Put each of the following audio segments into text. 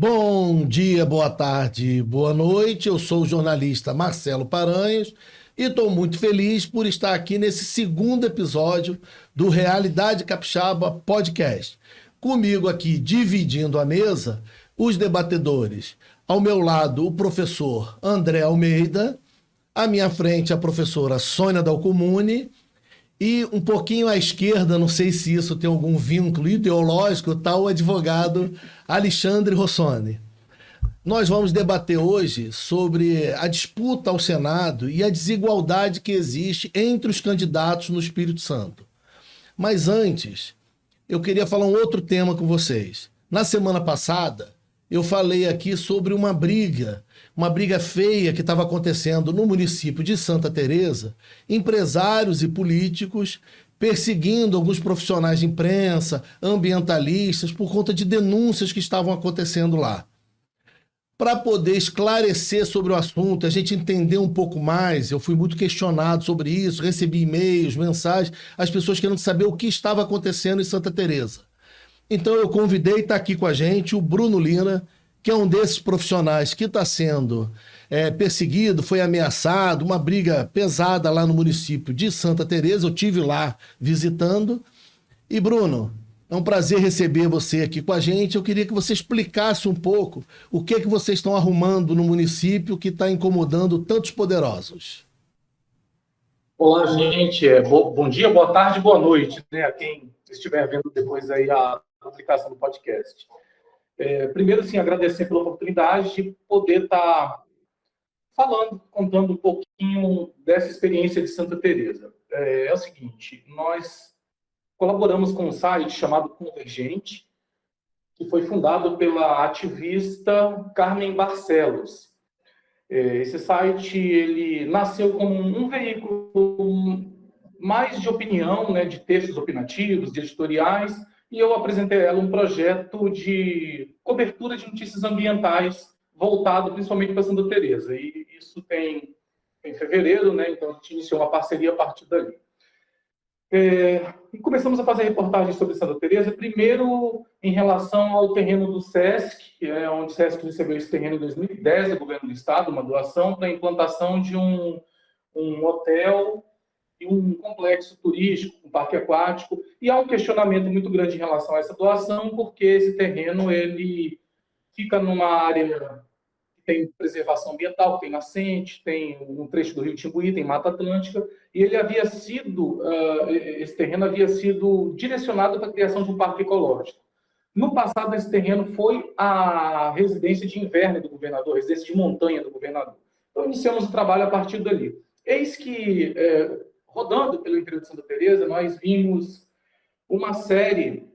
Bom dia, boa tarde, boa noite. Eu sou o jornalista Marcelo Paranhos e estou muito feliz por estar aqui nesse segundo episódio do Realidade Capixaba Podcast. Comigo aqui, dividindo a mesa, os debatedores. Ao meu lado, o professor André Almeida, à minha frente, a professora Sônia Dalcomune e um pouquinho à esquerda, não sei se isso tem algum vínculo ideológico, está o advogado Alexandre Rossoni. Nós vamos debater hoje sobre a disputa ao Senado e a desigualdade que existe entre os candidatos no Espírito Santo. Mas antes, eu queria falar um outro tema com vocês. Na semana passada, eu falei aqui sobre uma briga feia que estava acontecendo no município de Santa Teresa, empresários e políticos perseguindo alguns profissionais de imprensa, ambientalistas, por conta de denúncias que estavam acontecendo lá. Para poder esclarecer sobre o assunto, a gente entender um pouco mais, eu fui muito questionado sobre isso, recebi e-mails, mensagens, as pessoas querendo saber o que estava acontecendo em Santa Teresa. Então eu convidei, está aqui com a gente, o Bruno Lina, que é um desses profissionais que está sendo perseguido, foi ameaçado, uma briga pesada lá no município de Santa Teresa, eu tive lá visitando. E Bruno, é um prazer receber você aqui com a gente. Eu queria que você explicasse um pouco o que vocês estão arrumando no município que está incomodando tantos poderosos. Olá, gente. Bom dia, boa tarde, boa noite, né? A quem estiver vendo depois aí a publicação do podcast. Primeiro, assim, agradecer pela oportunidade de poder estar falando, contando um pouquinho dessa experiência de Santa Teresa. É o seguinte, nós colaboramos com um site chamado Convergente, que foi fundado pela ativista Carmen Barcelos. Esse site ele nasceu como um veículo mais de opinião, né, de textos opinativos, de editoriais, e eu apresentei a ela um projeto de cobertura de notícias ambientais voltado principalmente para Santa Teresa. E isso tem em fevereiro, né, então a gente iniciou uma parceria a partir dali. E começamos a fazer reportagens sobre Santa Teresa, primeiro em relação ao terreno do SESC, onde o SESC recebeu esse terreno em 2010 do governo do estado, uma doação para a implantação de um hotel e um complexo turístico, um parque aquático, e há um questionamento muito grande em relação a essa doação, porque esse terreno ele fica numa área que tem preservação ambiental, tem nascente, tem um trecho do Rio Timbuí, tem Mata Atlântica, e ele havia sido, esse terreno havia sido direcionado para a criação de um parque ecológico. No passado, esse terreno foi a residência de inverno do governador, residência de montanha do governador. Então, iniciamos o trabalho a partir dali. Eis que, rodando pelo interior de Santa Teresa, nós vimos uma série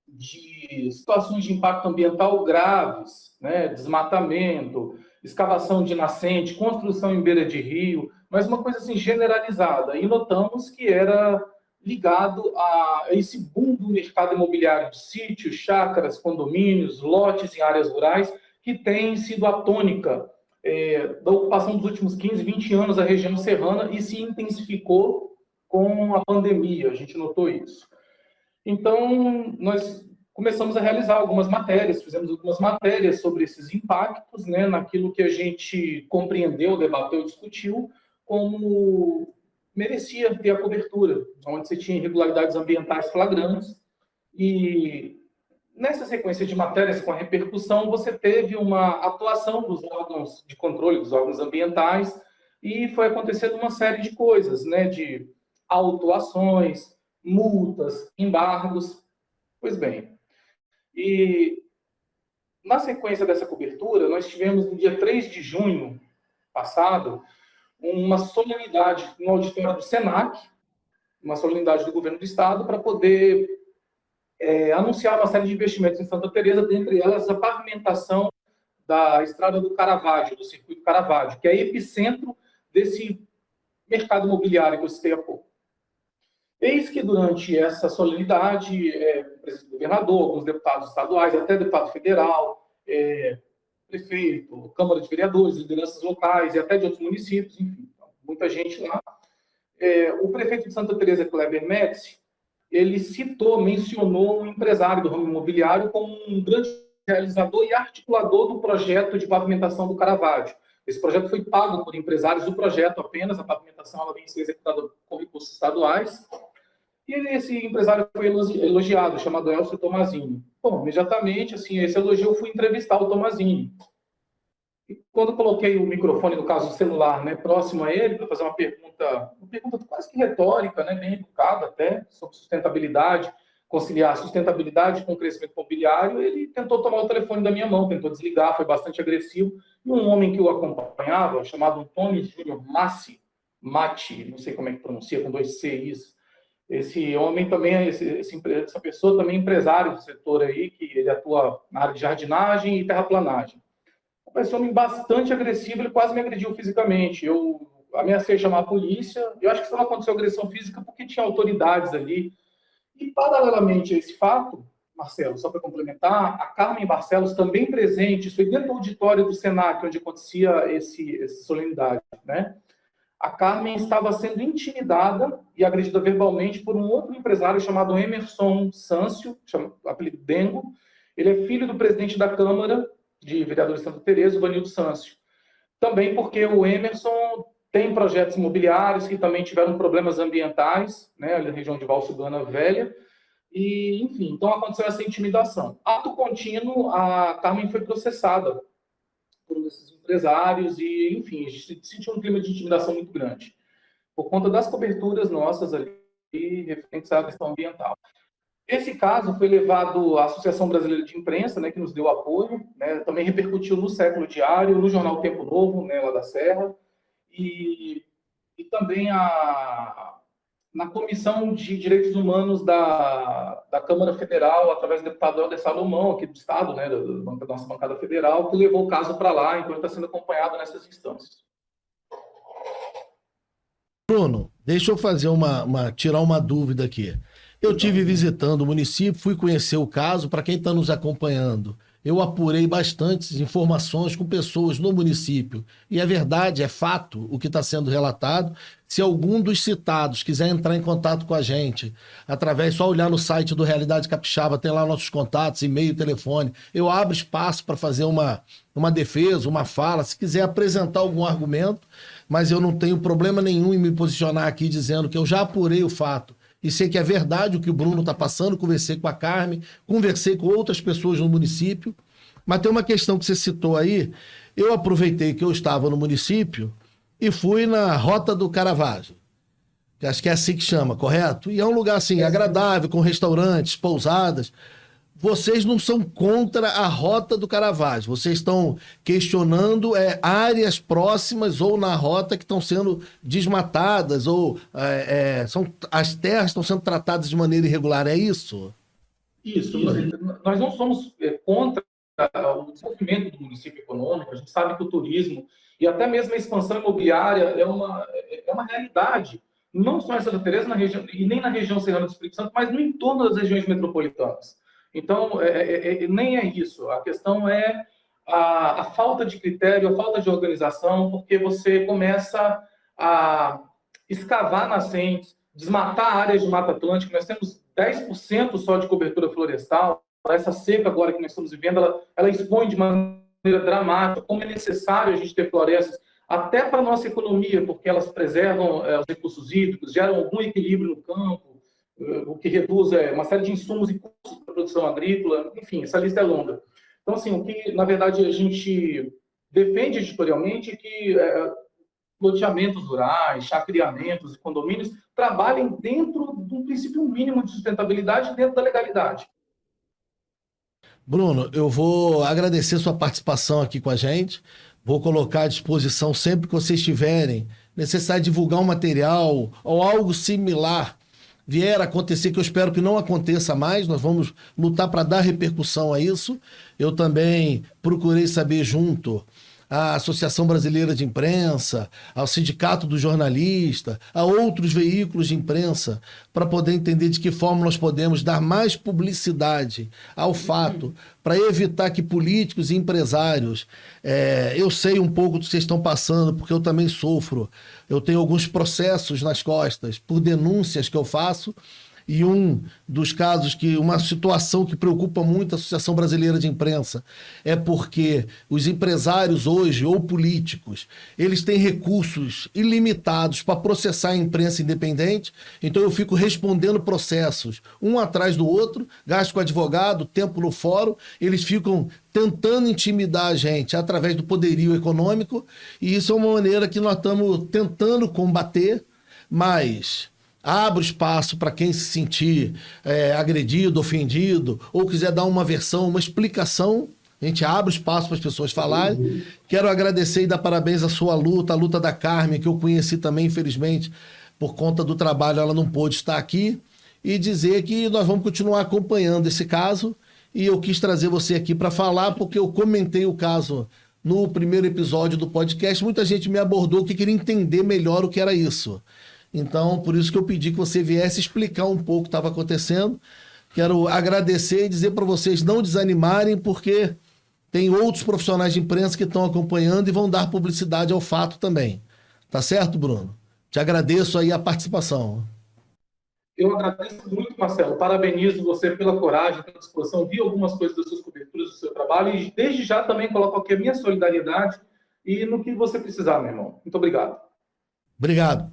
de situações de impacto ambiental graves, né? Desmatamento, escavação de nascente, construção em beira de rio, mas uma coisa assim generalizada. E notamos que era ligado a esse boom do mercado imobiliário de sítios, chácaras, condomínios, lotes em áreas rurais, que tem sido a tônica da ocupação dos últimos 15, 20 anos da região serrana e se intensificou com a pandemia, a gente notou isso. Então, nós começamos a realizar algumas matérias, fizemos algumas matérias sobre esses impactos, né, naquilo que a gente compreendeu, debateu, discutiu, como merecia ter a cobertura, onde você tinha irregularidades ambientais flagrantes. E nessa sequência de matérias com a repercussão, você teve uma atuação dos órgãos de controle, dos órgãos ambientais, e foi acontecendo uma série de coisas, né, de autuações, multas, embargos. Pois bem, e na sequência dessa cobertura, nós tivemos no dia 3 de junho passado uma solenidade no auditório do SENAC, uma solenidade do governo do estado, para poder anunciar uma série de investimentos em Santa Teresa, dentre elas a pavimentação da estrada do Caravaggio, do circuito Caravaggio, que é epicentro desse mercado imobiliário que eu citei há pouco. Eis que durante essa solenidade, o presidente do governador, alguns deputados estaduais, até deputado federal, prefeito, Câmara de Vereadores, lideranças locais e até de outros municípios, enfim, muita gente lá. O prefeito de Santa Teresa, Kleber Médici, ele mencionou um empresário do ramo imobiliário como um grande realizador e articulador do projeto de pavimentação do Caravaggio. Esse projeto foi pago por empresários do projeto apenas, a pavimentação ela vem ser executada com recursos estaduais. E esse empresário foi elogiado, chamado Elcio Tomazini. Bom, imediatamente, assim, esse elogio, eu fui entrevistar o Tomazini. E quando coloquei o microfone, no caso, o celular, né, próximo a ele, para fazer uma pergunta quase que retórica, né, bem educada até, sobre sustentabilidade, conciliar sustentabilidade com o crescimento imobiliário, ele tentou tomar o telefone da minha mão, tentou desligar, foi bastante agressivo. E um homem que o acompanhava, chamado Antônio Júnior Matti, não sei como é que pronuncia, com 2 Cis. Esse homem também, essa pessoa também é empresário do setor aí, que ele atua na área de jardinagem e terraplanagem. Esse homem bastante agressivo, ele quase me agrediu fisicamente. Eu ameacei chamar a polícia. Eu acho que só não aconteceu agressão física porque tinha autoridades ali. E, paralelamente a esse fato, Marcelo, só para complementar, a Carmen Barcelos também presente, isso foi dentro do auditório do Senac, onde acontecia essa solenidade, né? A Carmen estava sendo intimidada e agredida verbalmente por um outro empresário chamado Emerson Sâncio, apelido Dengo. Ele é filho do presidente da Câmara de Vereadores de Santa Teresa, o Vanildo Sâncio. Também porque o Emerson tem projetos imobiliários que também tiveram problemas ambientais, né, na região de Valsugana Velha, e, enfim, então aconteceu essa intimidação. Ato contínuo, a Carmen foi processada por esses empresários e, enfim, a gente sentiu um clima de intimidação muito grande, por conta das coberturas nossas ali, referentes à questão ambiental. Esse caso foi levado à Associação Brasileira de Imprensa, né, que nos deu apoio, né, também repercutiu no Século Diário, no jornal Tempo Novo, né, lá da Serra, e também na Comissão de Direitos Humanos da Câmara Federal, através do deputado Helder Salomão, aqui do Estado, né, da nossa bancada federal, que levou o caso para lá, então ele está sendo acompanhado nessas instâncias. Bruno, deixa eu fazer tirar uma dúvida aqui. Eu tive visitando o município, fui conhecer o caso. Para quem está nos acompanhando, eu apurei bastantes informações com pessoas no município. E é verdade, é fato o que está sendo relatado. Se algum dos citados quiser entrar em contato com a gente, através, só olhar no site do Realidade Capixaba, tem lá nossos contatos, e-mail, telefone. Eu abro espaço para fazer uma defesa, uma fala, se quiser apresentar algum argumento, mas eu não tenho problema nenhum em me posicionar aqui dizendo que eu já apurei o fato. E sei que é verdade o que o Bruno está passando, conversei com a Carmen, conversei com outras pessoas no município, mas tem uma questão que você citou aí. Eu aproveitei que eu estava no município e fui na Rota do Caravaggio, que acho que é assim que chama, correto? E é um lugar assim, agradável, com restaurantes, pousadas. Vocês não são contra a Rota do Caravaggio, vocês estão questionando áreas próximas ou na rota que estão sendo desmatadas, ou as terras estão sendo tratadas de maneira irregular, é isso? Isso. Nós não somos contra o desenvolvimento do município econômico, a gente sabe que o turismo e até mesmo a expansão imobiliária é uma realidade, não só em Santa Teresa na região, e nem na região serrana do Espírito Santo, mas no entorno das regiões metropolitanas. Então, nem é isso. A questão é a falta de critério, a falta de organização, porque você começa a escavar nascentes, desmatar áreas de Mata Atlântica. Nós temos 10% só de cobertura florestal. Essa seca agora que nós estamos vivendo, ela expõe de maneira dramática como é necessário a gente ter florestas, até para a nossa economia, porque elas preservam os recursos hídricos, geram algum equilíbrio no campo, o que reduz uma série de insumos e custos da produção agrícola, enfim, essa lista é longa. Então, assim, o que, na verdade, a gente defende editorialmente é que loteamentos rurais, chacreamentos e condomínios trabalhem dentro de um princípio mínimo de sustentabilidade dentro da legalidade. Bruno, eu vou agradecer sua participação aqui com a gente, vou colocar à disposição sempre que vocês tiverem necessidade de divulgar um material ou algo similar vier a acontecer, que eu espero que não aconteça mais, nós vamos lutar para dar repercussão a isso. Eu também procurei saber junto à Associação Brasileira de Imprensa, ao Sindicato do Jornalista, a outros veículos de imprensa, para poder entender de que forma nós podemos dar mais publicidade ao fato, para evitar que políticos e empresários... eu sei um pouco do que vocês estão passando, porque eu também sofro. Eu tenho alguns processos nas costas por denúncias que eu faço, e um dos casos uma situação que preocupa muito a Associação Brasileira de Imprensa é porque os empresários hoje, ou políticos, eles têm recursos ilimitados para processar a imprensa independente, então eu fico respondendo processos um atrás do outro, gasto com advogado, tempo no fórum, eles ficam tentando intimidar a gente através do poderio econômico, e isso é uma maneira que nós estamos tentando combater, mas abro espaço para quem se sentir agredido, ofendido, ou quiser dar uma versão, uma explicação. A gente abre espaço para as pessoas falarem. Quero agradecer e dar parabéns à sua luta, a luta da Carmen, que eu conheci também, infelizmente, por conta do trabalho, ela não pôde estar aqui, e dizer que nós vamos continuar acompanhando esse caso, e eu quis trazer você aqui para falar, porque eu comentei o caso no primeiro episódio do podcast, muita gente me abordou que queria entender melhor o que era isso. Então, por isso que eu pedi que você viesse explicar um pouco o que estava acontecendo. Quero agradecer e dizer para vocês não desanimarem, porque tem outros profissionais de imprensa que estão acompanhando e vão dar publicidade ao fato também. Tá certo, Bruno? Te agradeço aí a participação. Eu agradeço muito, Marcelo. Parabenizo você pela coragem, pela disposição. Vi algumas coisas das suas coberturas, do seu trabalho, e desde já também coloco aqui a minha solidariedade e no que você precisar, meu irmão. Muito obrigado. Obrigado.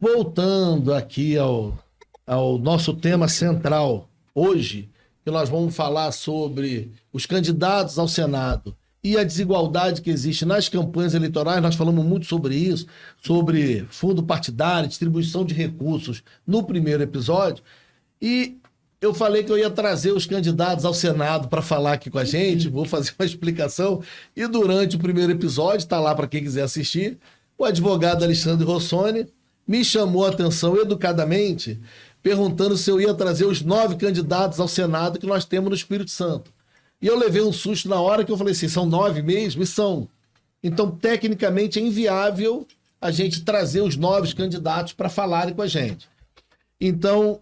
Voltando aqui ao nosso tema central hoje, que nós vamos falar sobre os candidatos ao Senado e a desigualdade que existe nas campanhas eleitorais. Nós falamos muito sobre isso, sobre fundo partidário, distribuição de recursos no primeiro episódio, e eu falei que eu ia trazer os candidatos ao Senado para falar aqui com a gente, vou fazer uma explicação, e durante o primeiro episódio, está lá para quem quiser assistir, o advogado Alexandre Rossoni me chamou a atenção educadamente, perguntando se eu ia trazer os 9 candidatos ao Senado que nós temos no Espírito Santo. E eu levei um susto na hora, que eu falei assim, são 9 mesmo? E são. Então, tecnicamente, é inviável a gente trazer os 9 candidatos para falarem com a gente. Então,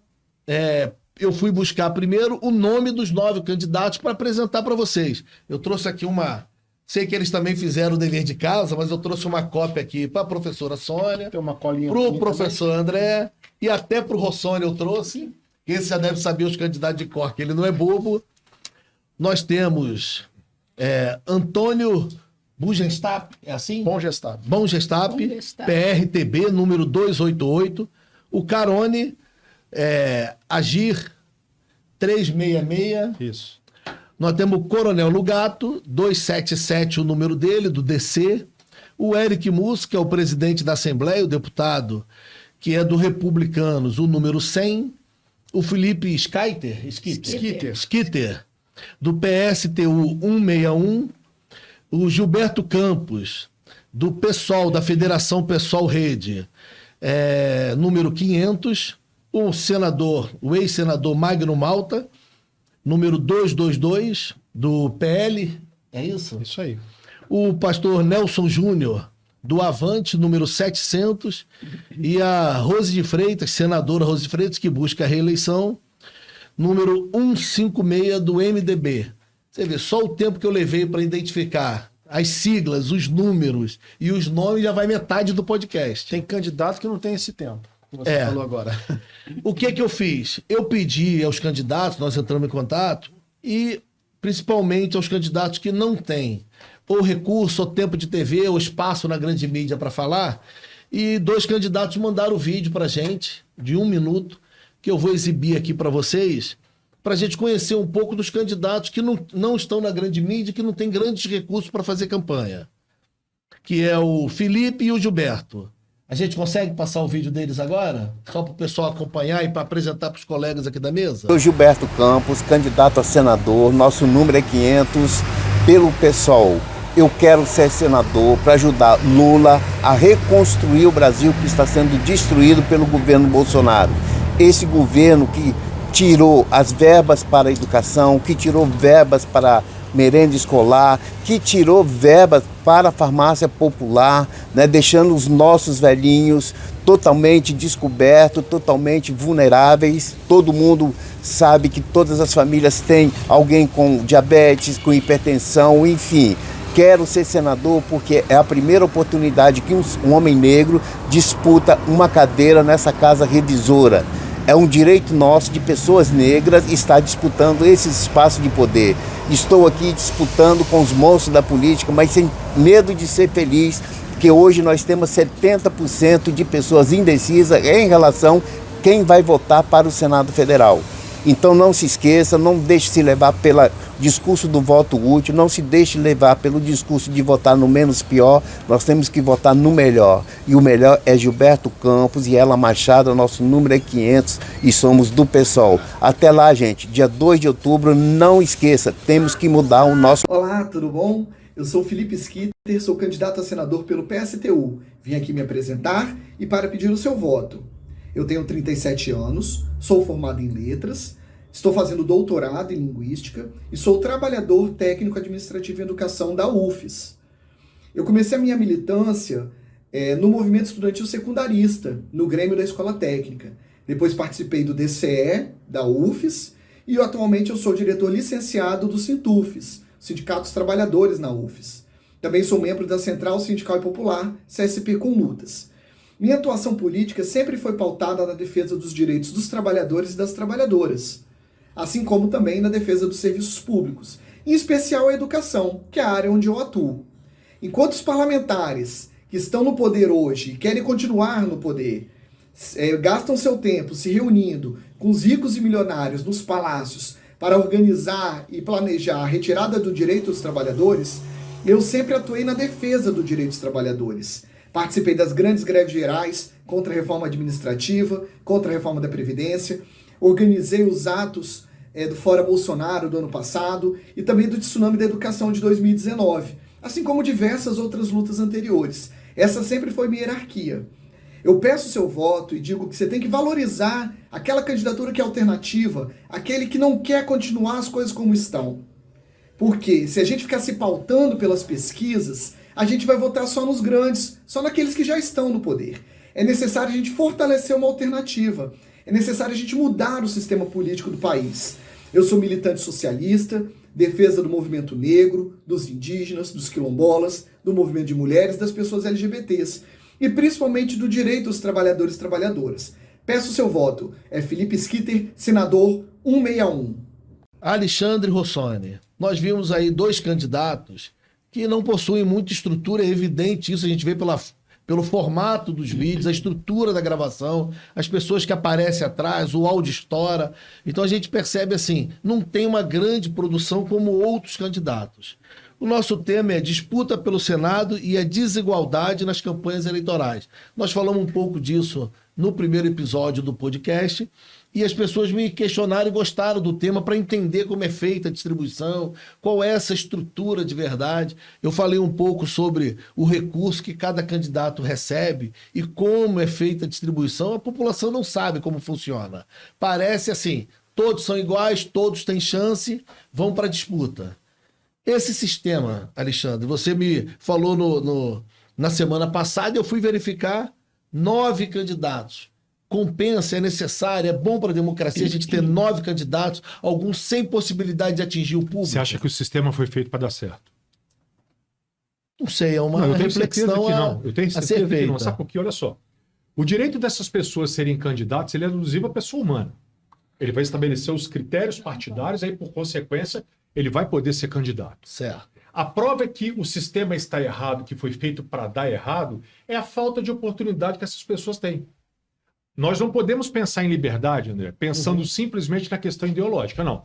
eu fui buscar primeiro o nome dos 9 candidatos para apresentar para vocês. Eu trouxe aqui sei que eles também fizeram o dever de casa, mas eu trouxe uma cópia aqui para a professora Sônia, para o professor André, e até para o Rossoni eu trouxe. Esse já deve saber os candidatos de cor, que ele não é bobo. Nós temos Antônio Bungestap, é assim? Bungestap, PRTB, número 288. O Carone, Agir 366. Isso. Nós temos o Coronel Lugato, 277, o número dele, do DC. O Eric Mus, que é o presidente da Assembleia, o deputado, que é do Republicanos, o número 100. O Felipe Schitter, do PSTU 161. O Gilberto Campos, do PSOL, da Federação PSOL Rede, número 500. O ex-senador Magno Malta, número 222, do PL, é isso? Isso aí. O pastor Nelson Júnior, do Avante, número 700, e a Rose de Freitas, senadora Rose de Freitas, que busca a reeleição, número 156, do MDB. Você vê, só o tempo que eu levei para identificar as siglas, os números e os nomes já vai metade do podcast. Tem candidato que não tem esse tempo, que você falou agora. O que eu fiz? Eu pedi aos candidatos, nós entramos em contato, e principalmente aos candidatos que não têm ou recurso, ou tempo de TV, ou espaço na grande mídia para falar, e 2 candidatos mandaram o vídeo para a gente, de 1 minuto, que eu vou exibir aqui para vocês, para a gente conhecer um pouco dos candidatos que não estão na grande mídia, que não têm grandes recursos para fazer campanha, que é o Felipe e o Gilberto. A gente consegue passar o vídeo deles agora? Só para o pessoal acompanhar e para apresentar para os colegas aqui da mesa? Sou Gilberto Campos, candidato a senador, nosso número é 500, pelo PSOL. Eu quero ser senador para ajudar Lula a reconstruir o Brasil que está sendo destruído pelo governo Bolsonaro. Esse governo que tirou as verbas para a educação, que tirou verbas para merenda escolar, que tirou verbas para a farmácia popular, né, deixando os nossos velhinhos totalmente descobertos, totalmente vulneráveis. Todo mundo sabe que todas as famílias têm alguém com diabetes, com hipertensão, enfim. Quero ser senador porque é a primeira oportunidade que um homem negro disputa uma cadeira nessa casa revisora. É um direito nosso de pessoas negras estar disputando esses espaços de poder. Estou aqui disputando com os monstros da política, mas sem medo de ser feliz, porque hoje nós temos 70% de pessoas indecisas em relação a quem vai votar para o Senado Federal. Então não se esqueça, não deixe se levar pelo discurso do voto útil, não se deixe levar pelo discurso de votar no menos pior, nós temos que votar no melhor. E o melhor é Gilberto Campos e Ela Machado, nosso número é 500 e somos do PSOL. Até lá, gente, dia 2 de outubro, não esqueça, temos que mudar o nosso... Olá, tudo bom? Eu sou Felipe Skitter, sou candidato a senador pelo PSTU. Vim aqui me apresentar e para pedir o seu voto. Eu tenho 37 anos, sou formado em letras, estou fazendo doutorado em linguística e sou trabalhador técnico administrativo em educação da UFES. Eu comecei a minha militância no movimento estudantil secundarista, no Grêmio da Escola Técnica. Depois participei do DCE da UFES e atualmente eu sou diretor licenciado do Sintufes, Sindicato dos Trabalhadores na UFES. Também sou membro da Central Sindical e Popular, CSP com Lutas. Minha atuação política sempre foi pautada na defesa dos direitos dos trabalhadores e das trabalhadoras, assim como também na defesa dos serviços públicos, em especial a educação, que é a área onde eu atuo. Enquanto os parlamentares que estão no poder hoje e querem continuar no poder, gastam seu tempo se reunindo com os ricos e milionários nos palácios para organizar e planejar a retirada do direito dos trabalhadores, eu sempre atuei na defesa do direito dos trabalhadores. Participei das grandes greves gerais contra a reforma administrativa, contra a reforma da Previdência, organizei os atos do Fora Bolsonaro do ano passado e também do Tsunami da Educação de 2019, assim como diversas outras lutas anteriores. Essa sempre foi minha hierarquia. Eu peço seu voto e digo que você tem que valorizar aquela candidatura que é alternativa, aquele que não quer continuar as coisas como estão. Porque se a gente ficar se pautando pelas pesquisas, a gente vai votar só nos grandes, só naqueles que já estão no poder. É necessário a gente fortalecer uma alternativa. É necessário a gente mudar o sistema político do país. Eu sou militante socialista, defesa do movimento negro, dos indígenas, dos quilombolas, do movimento de mulheres, das pessoas LGBTs. E principalmente do direito dos trabalhadores e trabalhadoras. Peço seu voto. É Felipe Skitter, senador 161. Alexandre Rossoni. Nós vimos aí dois candidatos que não possuem muita estrutura, é evidente isso, a gente vê pelo formato dos vídeos, a estrutura da gravação, as pessoas que aparecem atrás, o áudio estoura. Então a gente percebe assim, não tem uma grande produção como outros candidatos. O nosso tema é disputa pelo Senado e a desigualdade nas campanhas eleitorais. Nós falamos um pouco disso no primeiro episódio do podcast e as pessoas me questionaram e gostaram do tema para entender como é feita a distribuição, qual é essa estrutura de verdade. Eu falei um pouco sobre o recurso que cada candidato recebe e como é feita a distribuição. A população não sabe como funciona. Parece assim, todos são iguais, todos têm chance, vão para a disputa. Esse sistema, Alexandre, você me falou na semana passada, eu fui verificar 9 candidatos. Compensa, é necessário, é bom para a democracia a gente ter 9 candidatos, alguns sem possibilidade de atingir o público. Você acha que o sistema foi feito para dar certo? Não sei, é uma não, eu tenho certeza reflexão que não. Eu tenho certeza que não. Sabe por quê? Olha só. O direito dessas pessoas serem candidatos, ele é alusivo à pessoa humana. Ele vai estabelecer os critérios partidários, aí, por consequência, ele vai poder ser candidato. Certo. A prova é que o sistema está errado, que foi feito para dar errado, é a falta de oportunidade que essas pessoas têm. Nós não podemos pensar em liberdade, André, pensando simplesmente na questão ideológica, não.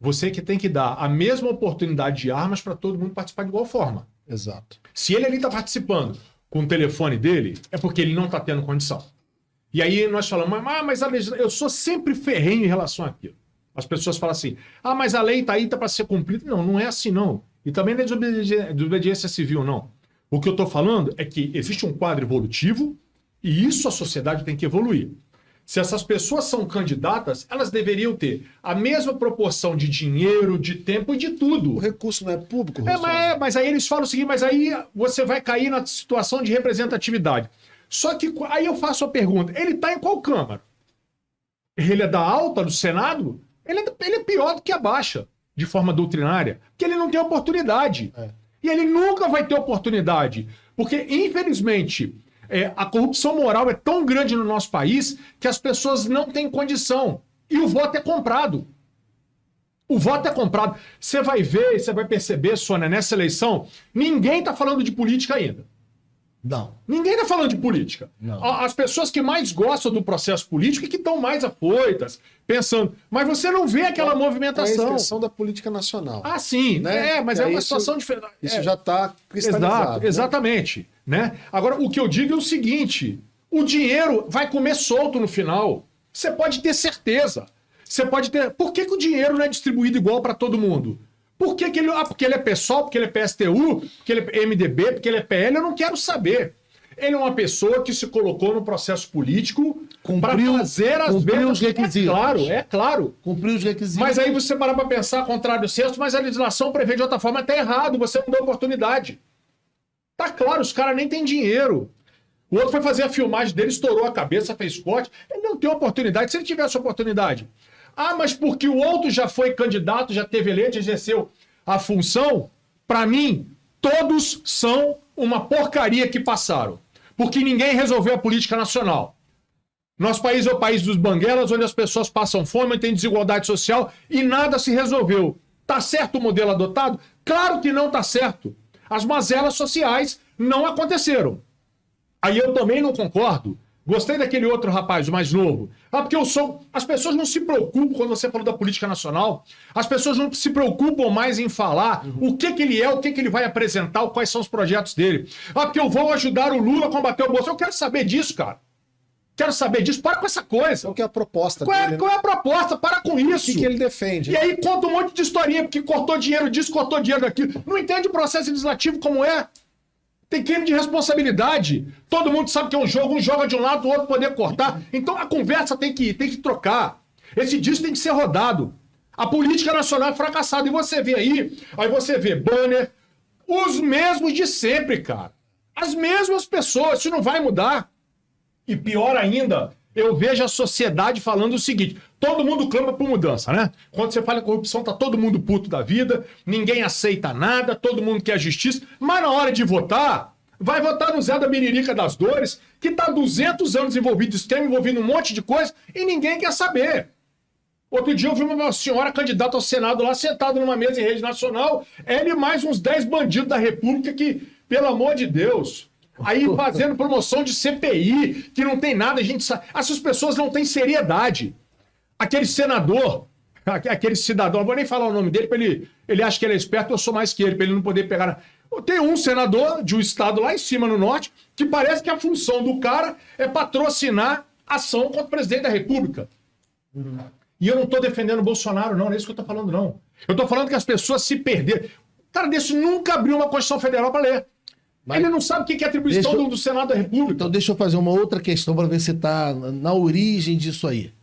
Você que tem que dar a mesma oportunidade de armas para todo mundo participar de igual forma. Exato. Se ele ali está participando com o telefone dele, é porque ele não está tendo condição. E aí nós falamos, mas a legislação, eu sou sempre ferrenho em relação àquilo. As pessoas falam assim, mas a lei está aí, está para ser cumprida. Não, não é assim não. E também não é desobediência civil, não. O que eu estou falando é que existe um quadro evolutivo e isso a sociedade tem que evoluir. Se essas pessoas são candidatas, elas deveriam ter a mesma proporção de dinheiro, de tempo e de tudo. O recurso não é público, mas aí eles falam o seguinte, mas aí você vai cair na situação de representatividade. Só que aí eu faço a pergunta, ele está em qual Câmara? Ele é da alta, do Senado? Ele é pior do que a baixa, de forma doutrinária, porque ele não tem oportunidade. E ele nunca vai ter oportunidade, porque, infelizmente, A corrupção moral é tão grande no nosso país que as pessoas não têm condição. E o voto é comprado. O voto é comprado. Você vai ver, você vai perceber, Sônia, nessa eleição, ninguém está falando de política ainda. Não. Ninguém está falando de política. Não. As pessoas que mais gostam do processo político e que estão mais afoitas, pensando. Mas você não vê aquela É a movimentação. expressão da política nacional. Ah, sim, né? mas É é uma isso- situação diferente. Isso já está cristalizado. Exato, né? exatamente. Né? Agora, o que eu digo é o seguinte: o dinheiro vai comer solto no final. Você pode ter certeza. Você pode ter. Por que o dinheiro não é distribuído igual para todo mundo? Por que ele. Porque ele é PSOL, porque ele é PSTU, porque ele é MDB, porque ele é PL, eu não quero saber. Ele é uma pessoa que se colocou no processo político para fazer as cumpriu os vezes. requisitos. É claro. Cumpriu os requisitos. Mas aí você parar para pensar contrário do senso, mas a legislação prevê de outra forma, tá errado, você não deu oportunidade. Tá claro, os caras nem têm dinheiro. O outro foi fazer a filmagem dele, estourou a cabeça, fez corte. Ele não tem oportunidade. Se ele tivesse oportunidade. Ah, mas porque o outro já foi candidato, já teve eleito, exerceu a função, para mim, todos são uma porcaria que passaram. Porque ninguém resolveu a política nacional. Nosso país é o país dos banguelas, onde as pessoas passam fome, tem desigualdade social e nada se resolveu. Tá certo o modelo adotado? Claro que não tá certo. As mazelas sociais não aconteceram. Aí eu também não concordo. Gostei daquele outro rapaz, o mais novo. Porque eu sou... As pessoas não se preocupam, quando você falou da política nacional, as pessoas não se preocupam mais em falar o que ele é, o que ele vai apresentar, quais são os projetos dele. Porque eu vou ajudar o Lula a combater o Bolsonaro. Eu quero saber disso, cara. Quero saber disso. Para com essa coisa. Qual que é a proposta Qual dele? é a proposta? Para com isso. O que ele defende? E aí conta um monte de historinha, porque cortou dinheiro disso, cortou dinheiro daquilo. Não entende o processo legislativo como é. Tem crime de responsabilidade. Todo mundo sabe que é um jogo, um joga de um lado, o outro poder cortar. Então a conversa tem que trocar. Esse disco tem que ser rodado. A política nacional é fracassada. E você vê aí você vê banner, os mesmos de sempre, cara. As mesmas pessoas, isso não vai mudar. E pior ainda, eu vejo a sociedade falando o seguinte: todo mundo clama por mudança, né? Quando você fala em corrupção, tá todo mundo puto da vida, ninguém aceita nada, todo mundo quer justiça, mas na hora de votar, vai votar no Zé da Biririca das Dores, que tá há 200 anos envolvido em esquema, envolvido em um monte de coisa, e ninguém quer saber. Outro dia eu vi uma senhora candidata ao Senado lá, sentada numa mesa em rede nacional, ela e mais uns 10 bandidos da República que, pelo amor de Deus... Aí fazendo promoção de CPI, que não tem nada, a gente sabe. Essas pessoas não têm seriedade. Aquele senador, aquele cidadão, não vou nem falar o nome dele, para ele acha que ele é esperto, eu sou mais que ele, para ele não poder pegar. Tem um senador de um estado lá em cima no norte, que parece que a função do cara é patrocinar ação contra o presidente da República. E eu não estou defendendo o Bolsonaro, não é isso que eu estou falando, não. Eu estou falando que as pessoas se perderam. O cara desse nunca abriu uma Constituição Federal para ler. Mas ele não sabe o que é atribuição do Senado da República. Então deixa eu fazer uma outra questão para ver se está na origem disso aí.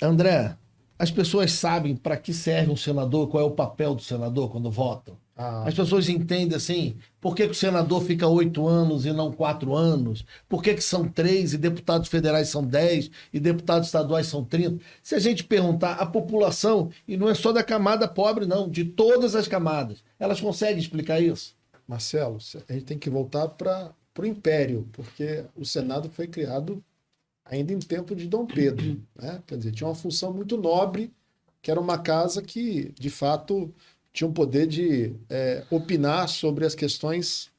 André, as pessoas sabem para que serve um senador, qual é o papel do senador quando votam? As pessoas entendem assim, por que o senador fica 8 anos e não 4 anos? Por que são 3 e deputados federais são 10 e deputados estaduais são 30? Se a gente perguntar, a população, e não é só da camada pobre não, de todas as camadas, elas conseguem explicar isso? Marcelo, a gente tem que voltar para o Império, porque o Senado foi criado ainda em tempo de Dom Pedro, né? Quer dizer, tinha uma função muito nobre, que era uma casa que, de fato, tinha um poder de opinar sobre as questões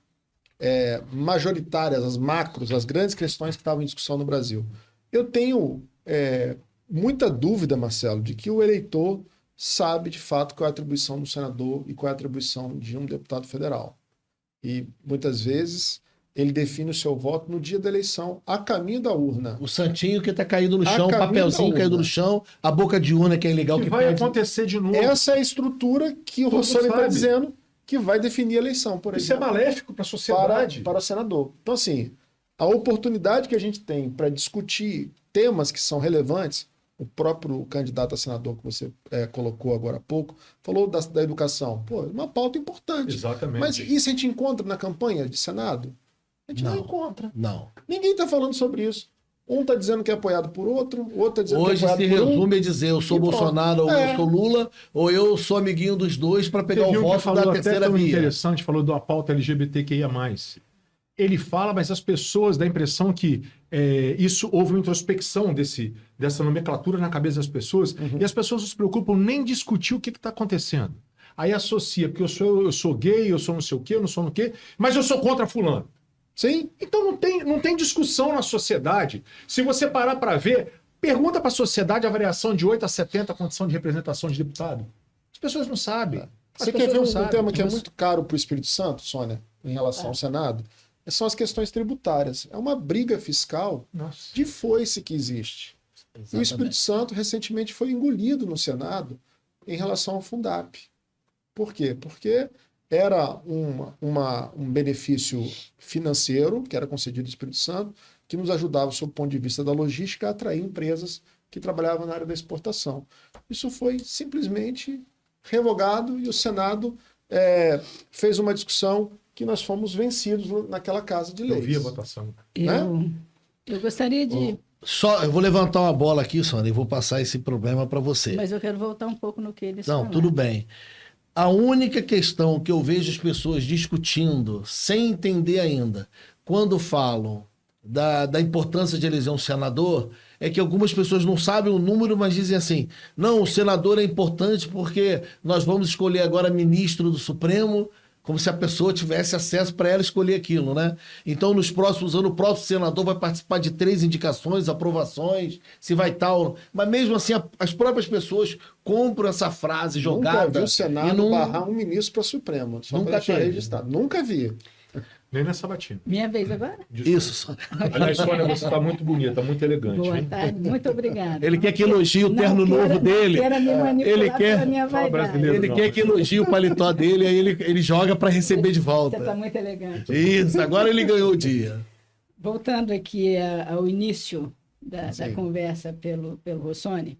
majoritárias, as macros, as grandes questões que estavam em discussão no Brasil. Eu tenho muita dúvida, Marcelo, de que o eleitor sabe, de fato, qual é a atribuição do senador e qual é a atribuição de um deputado federal. E, muitas vezes, ele define o seu voto no dia da eleição, a caminho da urna. O santinho que tá caído no chão, o papelzinho caído no chão, a boca de urna que é ilegal. Que vai acontecer de novo. Essa é a estrutura que o Rossoni está dizendo que vai definir a eleição, por exemplo. Isso é maléfico para a sociedade. Para o senador. Então, assim, a oportunidade que a gente tem para discutir temas que são relevantes, o próprio candidato a senador que você colocou agora há pouco, falou da educação. Pô, uma pauta importante. Exatamente. Mas isso a gente encontra na campanha de Senado? A gente não encontra. Não. Ninguém está falando sobre isso. Um está dizendo que é apoiado por outro, o outro está dizendo Hoje que é apoiado por se resume a dizer eu sou Bolsonaro ou eu sou Lula, ou eu sou amiguinho dos dois para pegar o voto da terceira via. Interessante, falou de uma pauta LGBTQIA+. ele fala, mas as pessoas dão a impressão que houve uma introspecção dessa nomenclatura na cabeça das pessoas, e as pessoas não se preocupam nem em discutir o que está acontecendo. Aí associa, porque eu sou gay, eu sou não sei o quê, eu não sou no quê, mas eu sou contra fulano. Sim. Então não tem discussão na sociedade. Se você parar para ver, pergunta para a sociedade a variação de 8 a 70 a condição de representação de deputado. As pessoas não sabem. Você quer ver um tema que é muito caro para o Espírito Santo, Sônia, em relação ao Senado? São as questões tributárias. É uma briga fiscal de foice que existe. Exatamente. E o Espírito Santo recentemente foi engolido no Senado em relação ao Fundap. Por quê? Porque era um benefício financeiro que era concedido ao Espírito Santo, que nos ajudava, sob o ponto de vista da logística, a atrair empresas que trabalhavam na área da exportação. Isso foi simplesmente revogado e o Senado fez uma discussão que nós fomos vencidos naquela casa de leis. Eu vi a votação. Eu gostaria de... Eu vou levantar uma bola aqui, Sônia, e vou passar esse problema para você. Mas eu quero voltar um pouco no que eles Não, falaram. tudo bem. A única questão que eu vejo as pessoas discutindo, sem entender ainda, quando falam da importância de eleger um senador, é que algumas pessoas não sabem o número, mas dizem assim, não, o senador é importante porque nós vamos escolher agora ministro do Supremo, como se a pessoa tivesse acesso para ela escolher aquilo, né? Então, nos próximos anos, o próprio senador vai participar de 3 indicações, aprovações, se vai tal... Mas mesmo assim, as próprias pessoas compram essa frase jogada... Nunca vi o Senado barrar um ministro para o Supremo. Só Nunca para deixar teve. registrado. Nunca vi. Nem na sabatina. Minha vez agora? Isso, Sônia. Aliás, Sônia, você está muito bonita, muito elegante. Boa hein? tarde, muito obrigada. Ele quer que elogie o terno novo dele. Quero me manipular Ele quer- pela minha vaidade. brasileiro. Ele quer que elogie o paletó dele, aí ele joga para receber de Você está volta. muito elegante. Isso, agora ele ganhou o dia. Voltando aqui ao início da conversa pelo Rossoni.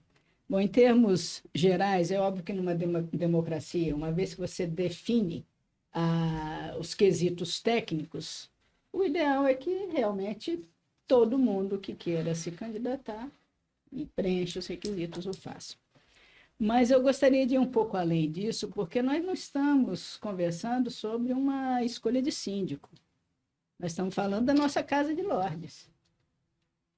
Bom, em termos gerais, é óbvio que numa democracia, uma vez que você define os quesitos técnicos, o ideal é que realmente todo mundo que queira se candidatar e preenche os requisitos o faça. Mas eu gostaria de ir um pouco além disso, porque nós não estamos conversando sobre uma escolha de síndico. Nós estamos falando da nossa Casa de Lordes.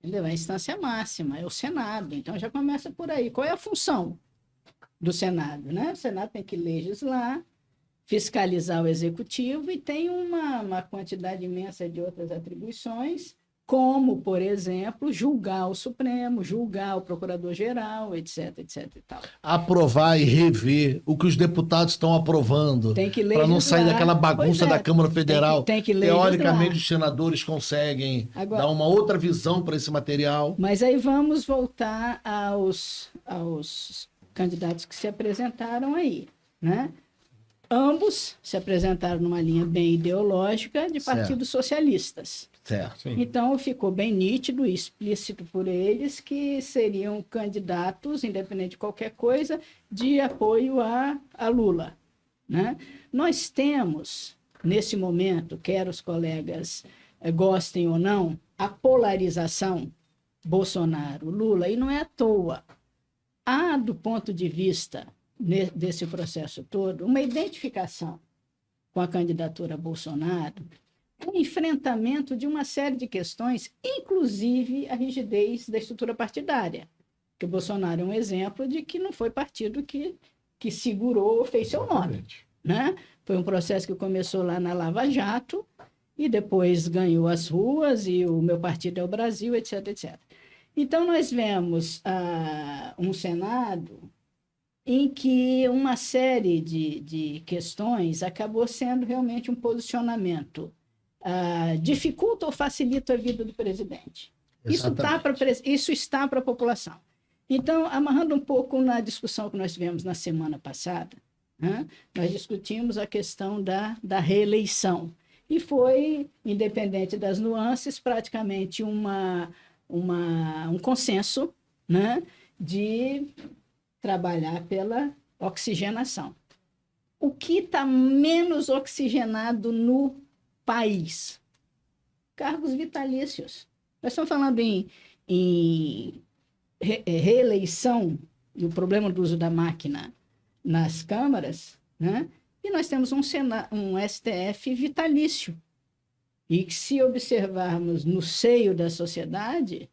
Entendeu? É a instância máxima, é o Senado. Então já começa por aí. Qual é a função do Senado, né? O Senado tem que legislar, fiscalizar o executivo e tem uma quantidade imensa de outras atribuições, como, por exemplo, julgar o Supremo, julgar o Procurador-Geral, etc, etc e tal. Aprovar e rever o que os deputados estão aprovando, Tem que para não sair legislar. daquela bagunça Pois é, da Câmara Federal. tem que legislar. Teoricamente, os senadores conseguem Agora- dar uma outra visão para esse material. Mas aí vamos voltar aos candidatos que se apresentaram aí, né? Ambos se apresentaram numa linha bem ideológica de Certo. partidos socialistas. Certo. Sim. Então, ficou bem nítido e explícito por eles que seriam candidatos, independente de qualquer coisa, de apoio a Lula, né? Nós temos, nesse momento, quer os colegas gostem ou não, a polarização Bolsonaro-Lula, e não é à toa. Há, do ponto de vista desse processo todo, uma identificação com a candidatura Bolsonaro, um enfrentamento de uma série de questões, inclusive a rigidez da estrutura partidária. Porque o Bolsonaro é um exemplo de que não foi partido que segurou ou fez seu nome, Exatamente. né? Foi um processo que começou lá na Lava Jato e depois ganhou as ruas e o meu partido é o Brasil, etc, etc. Então, nós vemos um Senado em que uma série de questões acabou sendo realmente um posicionamento. Dificulta ou facilita a vida do presidente. Isso está para a população. Então, amarrando um pouco na discussão que nós tivemos na semana passada, né, nós discutimos a questão da reeleição. E foi, independente das nuances, praticamente um consenso, né, de trabalhar pela oxigenação. O que está menos oxigenado no país? Cargos vitalícios. Nós estamos falando em reeleição e o problema do uso da máquina nas câmaras, né? E nós temos um STF vitalício. E que, se observarmos no seio da sociedade,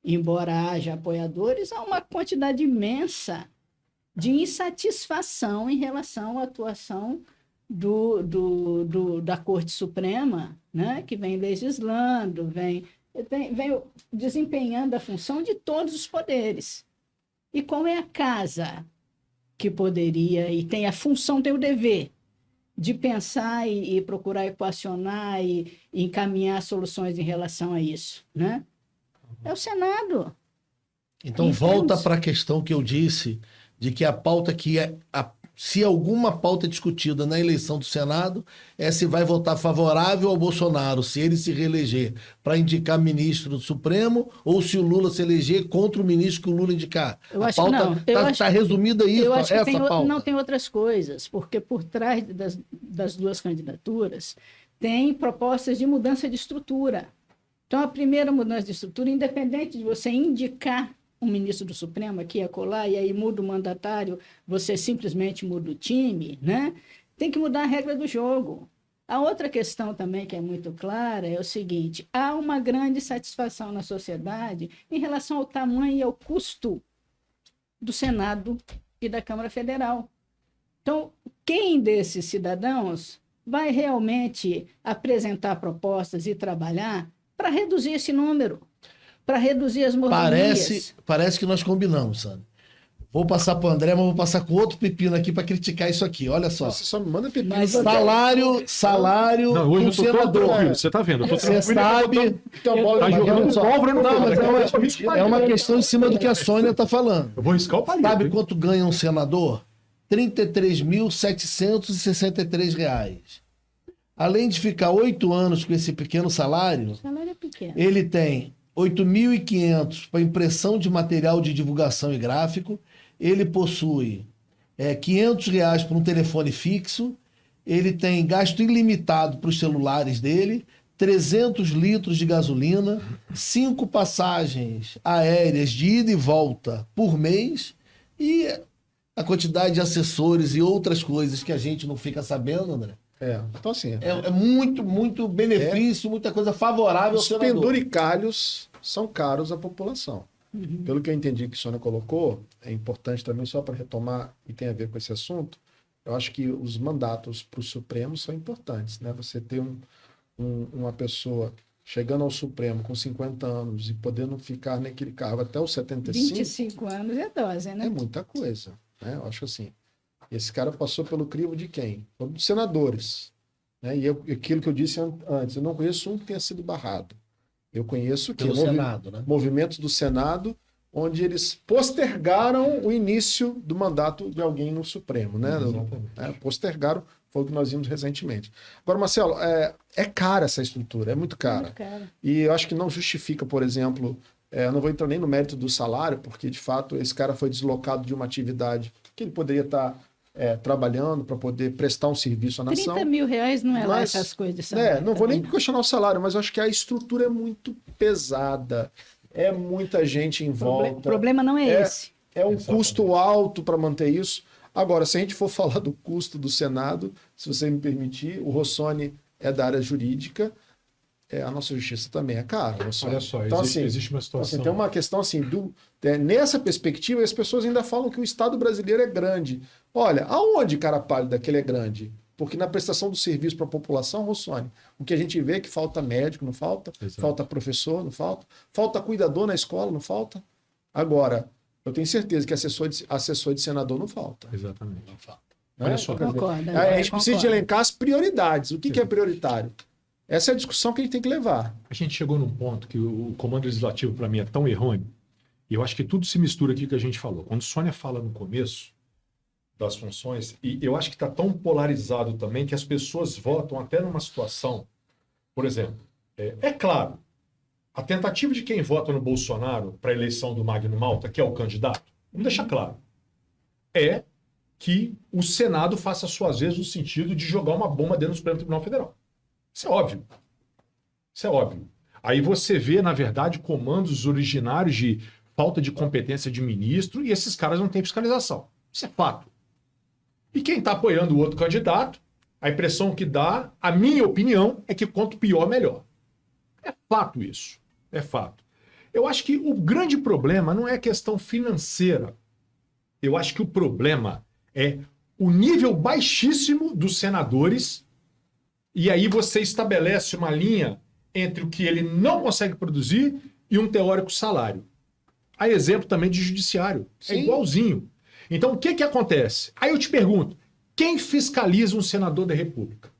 embora haja apoiadores, há uma quantidade imensa de insatisfação em relação à atuação da Corte Suprema, né? Que vem legislando, vem desempenhando a função de todos os poderes. E qual é a casa que poderia, e tem a função, tem o dever, de pensar e procurar equacionar e encaminhar soluções em relação a isso, né? É o Senado. Então, volta para a questão que eu disse, de que a pauta que é... se alguma pauta é discutida na eleição do Senado, é se vai votar favorável ao Bolsonaro, se ele se reeleger para indicar ministro do Supremo, ou se o Lula se eleger contra o ministro que o Lula indicar. Eu a acho pauta que não. está resumida a isso, Eu acho que essa pauta. não tem outras coisas, porque por trás das duas candidaturas tem propostas de mudança de estrutura. Então, a primeira mudança de estrutura, independente de você indicar um ministro do Supremo aqui e acolá, e aí muda o mandatário, você simplesmente muda o time, né? Tem que mudar a regra do jogo. A outra questão também que é muito clara é o seguinte: há uma grande satisfação na sociedade em relação ao tamanho e ao custo do Senado e da Câmara Federal. Então, quem desses cidadãos vai realmente apresentar propostas e trabalhar para reduzir esse número, para reduzir as mordomias? Parece que nós combinamos, Sandro. Vou passar para o André, mas vou passar com outro pepino aqui para criticar isso aqui. Olha só. Você só me manda pepino. Mas- Salário Não, hoje do eu tô todo senador. tranquilo, você tá vendo? Eu tô Você sabe... Então, bola Tá de jogando bola. só. pólvora no Não, fogo. mas Daqui a pouco é uma questão em cima do que a Sônia está falando. Eu vou riscar o palito. Sabe hein? quanto ganha um senador? R$ 33.763. Além de ficar 8 anos com esse pequeno salário, O salário é pequeno. ele tem 8.500 para impressão de material de divulgação e gráfico, ele possui R$ 500 para um telefone fixo, ele tem gasto ilimitado para os celulares dele, 300 litros de gasolina, 5 passagens aéreas de ida e volta por mês e a quantidade de assessores e outras coisas que a gente não fica sabendo, André. Então, assim, É muito, muito benefício, muita coisa favorável ao os senador. penduricalhos são caros à população. Pelo que eu entendi que a Sônia colocou, é importante também, só para retomar, e tem a ver com esse assunto, eu acho que os mandatos para o Supremo são importantes, né? Você ter uma pessoa chegando ao Supremo com 50 anos e podendo ficar naquele cargo até os 75, 25 anos é dose, né? é muita coisa, né? Eu acho assim, esse cara passou pelo crivo de quem? Dos senadores, né? E aquilo que eu disse antes, eu não conheço um que tenha sido barrado. Eu conheço que Pelo Senado, né? movimentos do Senado, onde eles postergaram o início do mandato de alguém no Supremo, né? Postergaram, foi o que nós vimos recentemente. Agora, Marcelo, é cara essa estrutura, é muito cara. Muito cara. E eu acho que não justifica, por exemplo, eu não vou entrar nem no mérito do salário, porque de fato esse cara foi deslocado de uma atividade que ele poderia estar trabalhando para poder prestar um serviço à nação. R$30 mil não é lá Mas, essas coisas de salário. não vou nem também, questionar o salário, mas eu acho que a estrutura é muito pesada. É muita gente em O volta. problema não é esse. É um custo alto para manter isso. Agora, se a gente for falar do custo do Senado, se você me permitir, o Rossoni é da área jurídica, a nossa justiça também é cara. Rossoni. Olha só, Então, existe uma situação... tem uma questão assim, nessa perspectiva, as pessoas ainda falam que o Estado brasileiro é grande. Olha, aonde, cara pálida, que ele é grande? Porque na prestação do serviço para a população, Rossoni, o que a gente vê é que falta médico, não falta? Exato. Falta professor, não falta? Falta cuidador na escola, não falta? Agora, eu tenho certeza que assessor de senador não falta. Exatamente. Não falta. Né? Olha só. Concordo. A gente precisa de concordo. elencar as prioridades. O que é prioritário? Essa é a discussão que a gente tem que levar. A gente chegou num ponto que o comando legislativo, para mim, é tão errôneo, e eu acho que tudo se mistura aqui que a gente falou. Quando Sônia fala no começo das funções, e eu acho que está tão polarizado também que as pessoas votam até numa situação, por exemplo, é claro, a tentativa de quem vota no Bolsonaro para a eleição do Magno Malta, que é o candidato, vamos deixar claro, é que o Senado faça suas vezes no sentido de jogar uma bomba dentro do Supremo Tribunal Federal. Isso é óbvio. Isso é óbvio. Aí você vê, na verdade, comandos originários de falta de competência de ministro e esses caras não têm fiscalização. Isso é fato. E quem está apoiando o outro candidato A impressão que dá, a minha opinião, é que quanto pior, melhor. É fato isso. É fato. Eu acho que o grande problema não é a questão financeira. Eu acho que o problema é o nível baixíssimo dos senadores, e aí você estabelece uma linha entre o que ele não consegue produzir e um teórico salário. Há exemplo também de judiciário. É Sim. igualzinho. Então, o que que acontece? Aí eu te pergunto, quem fiscaliza um senador da República?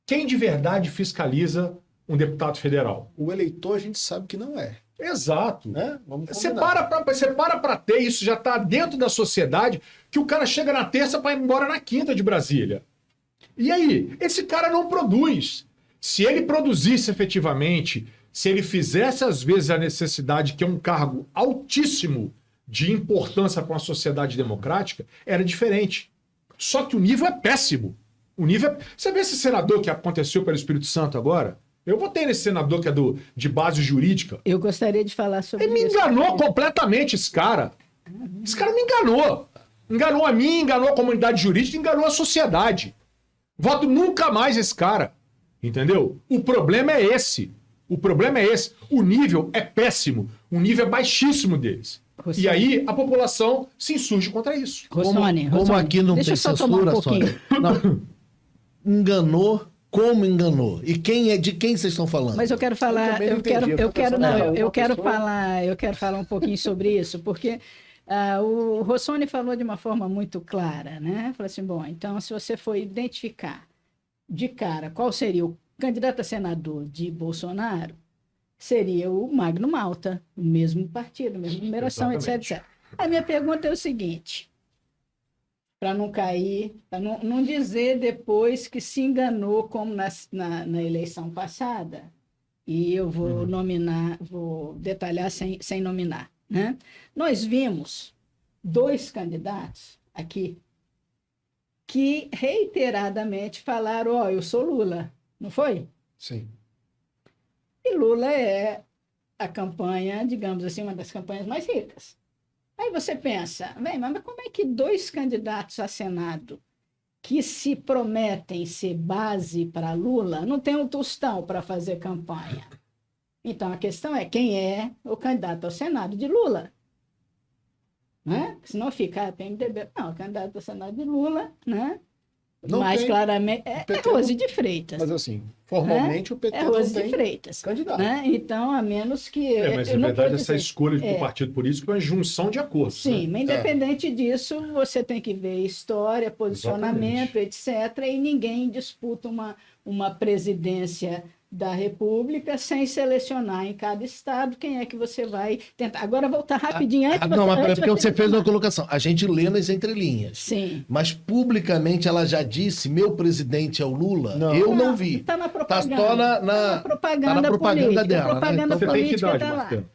Quem de verdade fiscaliza um deputado federal? O eleitor a gente sabe que não é. Exato. Né? Vamos Você combinar. para pra ter isso, já está dentro da sociedade, que o cara chega na terça para ir embora na quinta de Brasília. E aí? Esse cara não produz. Se ele produzisse efetivamente, se ele fizesse às vezes a necessidade, que é um cargo altíssimo de importância para uma sociedade democrática, era diferente. Só que o nível é péssimo. O nível é... Você vê esse senador que aconteceu pelo Espírito Santo agora? Eu votei nesse senador que é de base jurídica. Eu gostaria de falar sobre Ele me isso. enganou completamente, esse cara. Esse cara me enganou. Enganou a mim, enganou a comunidade jurídica, enganou a sociedade. Voto nunca mais esse cara. Entendeu? O problema é esse. O problema é esse. O nível é péssimo. O nível é baixíssimo deles. Rossoni. E aí a população se insurge contra isso. Rossoni, Como Rossoni, aqui não deixa tem eu só tomar censura, um pouquinho. Sônia. Não. Enganou, como enganou? E de quem vocês estão falando? Mas eu quero falar, também não eu quero, entendi. eu quero, Uma não, eu quero pessoa- falar, eu quero falar um pouquinho sobre isso, porque o Rossoni falou de uma forma muito clara, né? Falou assim, bom, então se você for identificar de cara qual seria o candidato a senador de Bolsonaro, seria o Magno Malta, o mesmo partido, a mesma numeração, etc, Exatamente. etc. A minha pergunta é o seguinte, para não cair, para não dizer depois que se enganou como na eleição passada, e eu vou nominar, vou detalhar sem nominar, né? Nós vimos 2 candidatos aqui que reiteradamente falaram, ó, eu sou Lula, não foi? Sim. E Lula é a campanha, digamos assim, uma das campanhas mais ricas. Aí você pensa, bem, mas como é que 2 candidatos a Senado que se prometem ser base para Lula não tem um tostão para fazer campanha? Então a questão é quem é o candidato ao Senado de Lula? Né? Senão fica PMDB. Não, o candidato ao Senado de Lula, né? Não Mais tem. claramente, é PT Rose de Freitas. Mas assim, formalmente o PT É não Rose de tem Freitas. candidato. Né? Então, a menos que. Mas eu na não verdade vou essa dizer- escolha do É. partido político é uma junção de acordos. Sim, né? mas independente disso, você tem que ver história, posicionamento, etc. E ninguém disputa uma presidência da República sem selecionar em cada estado quem é que você vai tentar. Agora, voltar rapidinho. Antes Não, mas antes porque você fez uma terminar. colocação. A gente lê nas entrelinhas. Sim. Mas publicamente ela já disse: meu presidente é o Lula? Não. Eu não vi. Está na Tá propaganda. só na Tá na propaganda, tá na propaganda política. dela, A né? propaganda Então, Você tem que política idade, está lá. Marcelo?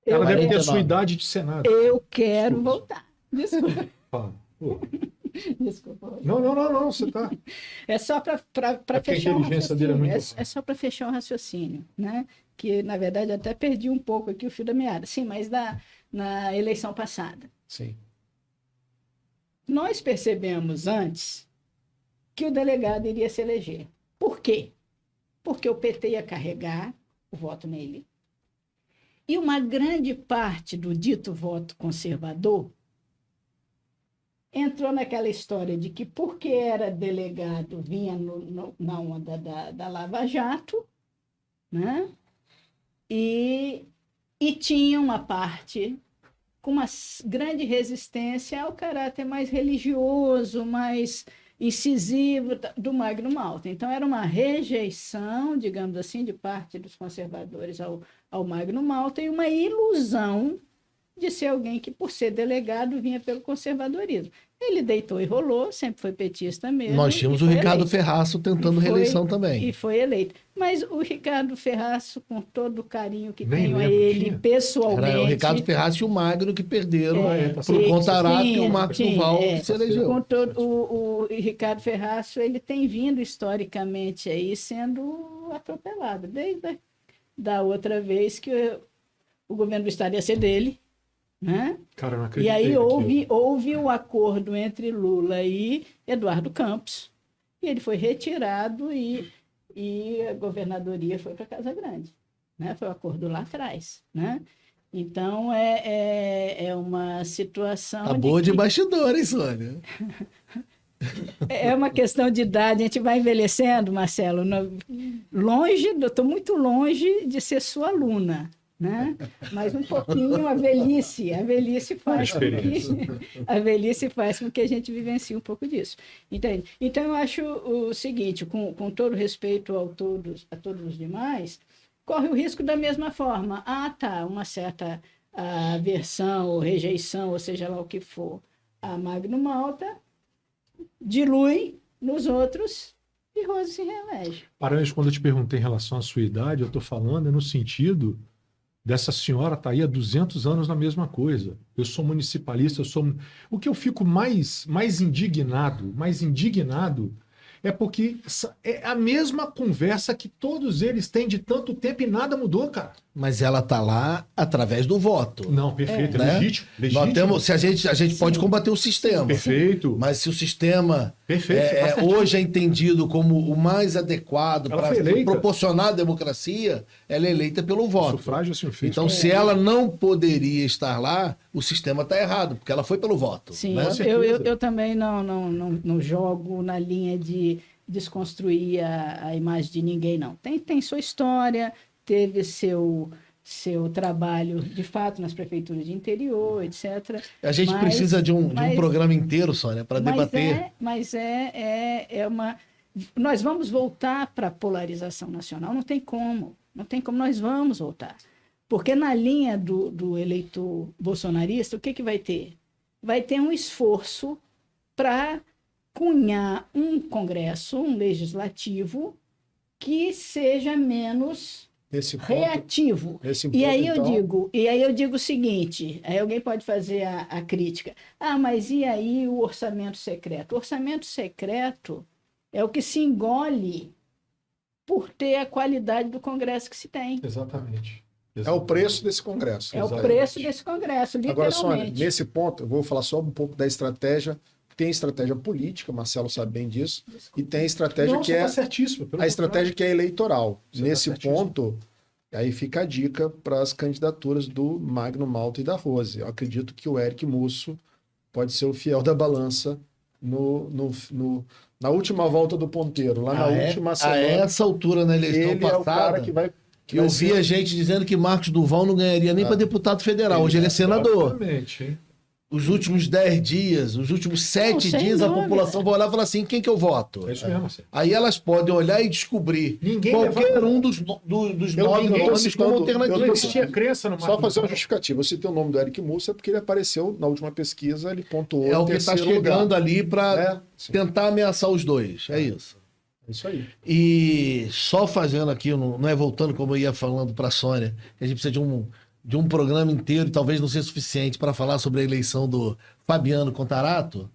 Eu, Ela deve ter a 49. sua idade de Senado. eu quero voltar. Desculpa. Fala. Pô. Desculpa. Não, você tá. É só para porque a fechar o inteligência dele é raciocínio. muito É só para fechar o raciocínio, né? Que, na verdade, até perdi um pouco aqui o fio da meada. Sim, mas na eleição passada. Sim. Nós percebemos antes que o delegado iria se eleger. Por quê? Porque o PT ia carregar o voto nele. E uma grande parte do dito voto conservador entrou naquela história de que, porque era delegado, vinha na onda da Lava Jato, né? E tinha uma parte com uma grande resistência ao caráter mais religioso, mais incisivo do Magno Malta. Então, era uma rejeição, digamos assim, de parte dos conservadores ao Magno Malta e uma ilusão de ser alguém que, por ser delegado, vinha pelo conservadorismo. Ele deitou e rolou, sempre foi petista mesmo. Nós tínhamos e o foi Ricardo eleito. Ferraço tentando E foi- reeleição também. E foi eleito. Mas o Ricardo Ferraço, com todo o carinho que Nem tenho a lembro, ele tinha? pessoalmente... Era o Ricardo Ferraço e o Magno que perderam É, pro Contarato e tinha, o Marcos tinha, Duval é. que se elegeu. Com todo, o Ricardo Ferraço, ele tem vindo historicamente aí sendo atropelado, desde da outra vez que o governo do estado ia ser dele, né? Cara, eu não E acreditei aí naquilo. houve o acordo entre Lula e Eduardo Campos, e ele foi retirado e a governadoria foi para Casa Grande, né? Foi o acordo lá atrás, né? Então, é uma situação... Tá boa de bastidor, hein, Sônia? É uma questão de idade, a gente vai envelhecendo, Marcelo. Eu estou muito longe de ser sua aluna, né? Mas um pouquinho a velhice faz com que a gente vivencie um pouco disso. Entende? Então, eu acho o seguinte, com todo respeito a todos os demais, corre o risco da mesma forma. Uma certa aversão ou rejeição, ou seja lá o que for, a Magno Malta, dilui nos outros e Rose se reelege. Paranhos, quando eu te perguntei em relação à sua idade, eu estou falando no sentido dessa senhora estar aí há 200 anos na mesma coisa. Eu sou municipalista, O que eu fico mais indignado é porque é a mesma conversa que todos eles têm de tanto tempo e nada mudou, cara. Mas ela está lá através do voto. Não, perfeito, né? legítimo. Nós temos, a gente pode combater o sistema. Perfeito. Mas se o sistema Perfeito, hoje é entendido como o mais adequado Ela para foi eleita. proporcionar a democracia, ela é eleita pelo O voto. sufrágio assim o fez. Então, se ela não poderia estar lá, o sistema está errado, porque ela foi pelo voto. Sim, né? eu também não jogo na linha de desconstruir a imagem de ninguém, não. Tem sua história, teve seu trabalho, de fato, nas prefeituras de interior, etc. A gente precisa de um programa inteiro, Sônia, para debater. Nós vamos voltar para a polarização nacional, não tem como nós vamos voltar. Porque na linha do eleitor bolsonarista, o que vai ter? Vai ter um esforço para cunhar um Congresso, um legislativo, que seja menos reativo. E aí eu digo o seguinte, aí alguém pode fazer a crítica. Mas e aí o orçamento secreto? O orçamento secreto é o que se engole por ter a qualidade do Congresso que se tem. Exatamente. É o preço desse Congresso. É o preço desse Congresso, literalmente. Agora, Sônia, nesse ponto, eu vou falar só um pouco da estratégia. Tem estratégia política, Marcelo sabe bem disso, e tem a estratégia que é a estratégia que é eleitoral. Nesse ponto, aí fica a dica para as candidaturas do Magno Malta e da Rose. Eu acredito que o Eric Musso pode ser o fiel da balança na última volta do ponteiro, lá na última semana. A essa altura na eleição passada, é o cara que vai eu via gente dizendo que Marcos Duval não ganharia nem para deputado federal. Hoje ele é senador. Exatamente. Os últimos 10 dias, os últimos 7 dias, dúvida. A população vai olhar e falar assim, quem que eu voto? É isso mesmo. Assim. Aí elas podem olhar e descobrir qualquer um dos 9 nomes como alternativa. Não existia crença no Só fazer uma justificativa. Eu citei o nome do Eric Musso é porque ele apareceu na última pesquisa, ele pontuou É o que está chegando ali para tentar ameaçar os dois. É isso. É isso aí. E só fazendo aqui, não é voltando como eu ia falando para a Sônia, que a gente precisa de um programa inteiro, e talvez não seja suficiente para falar sobre a eleição do Fabiano Contarato.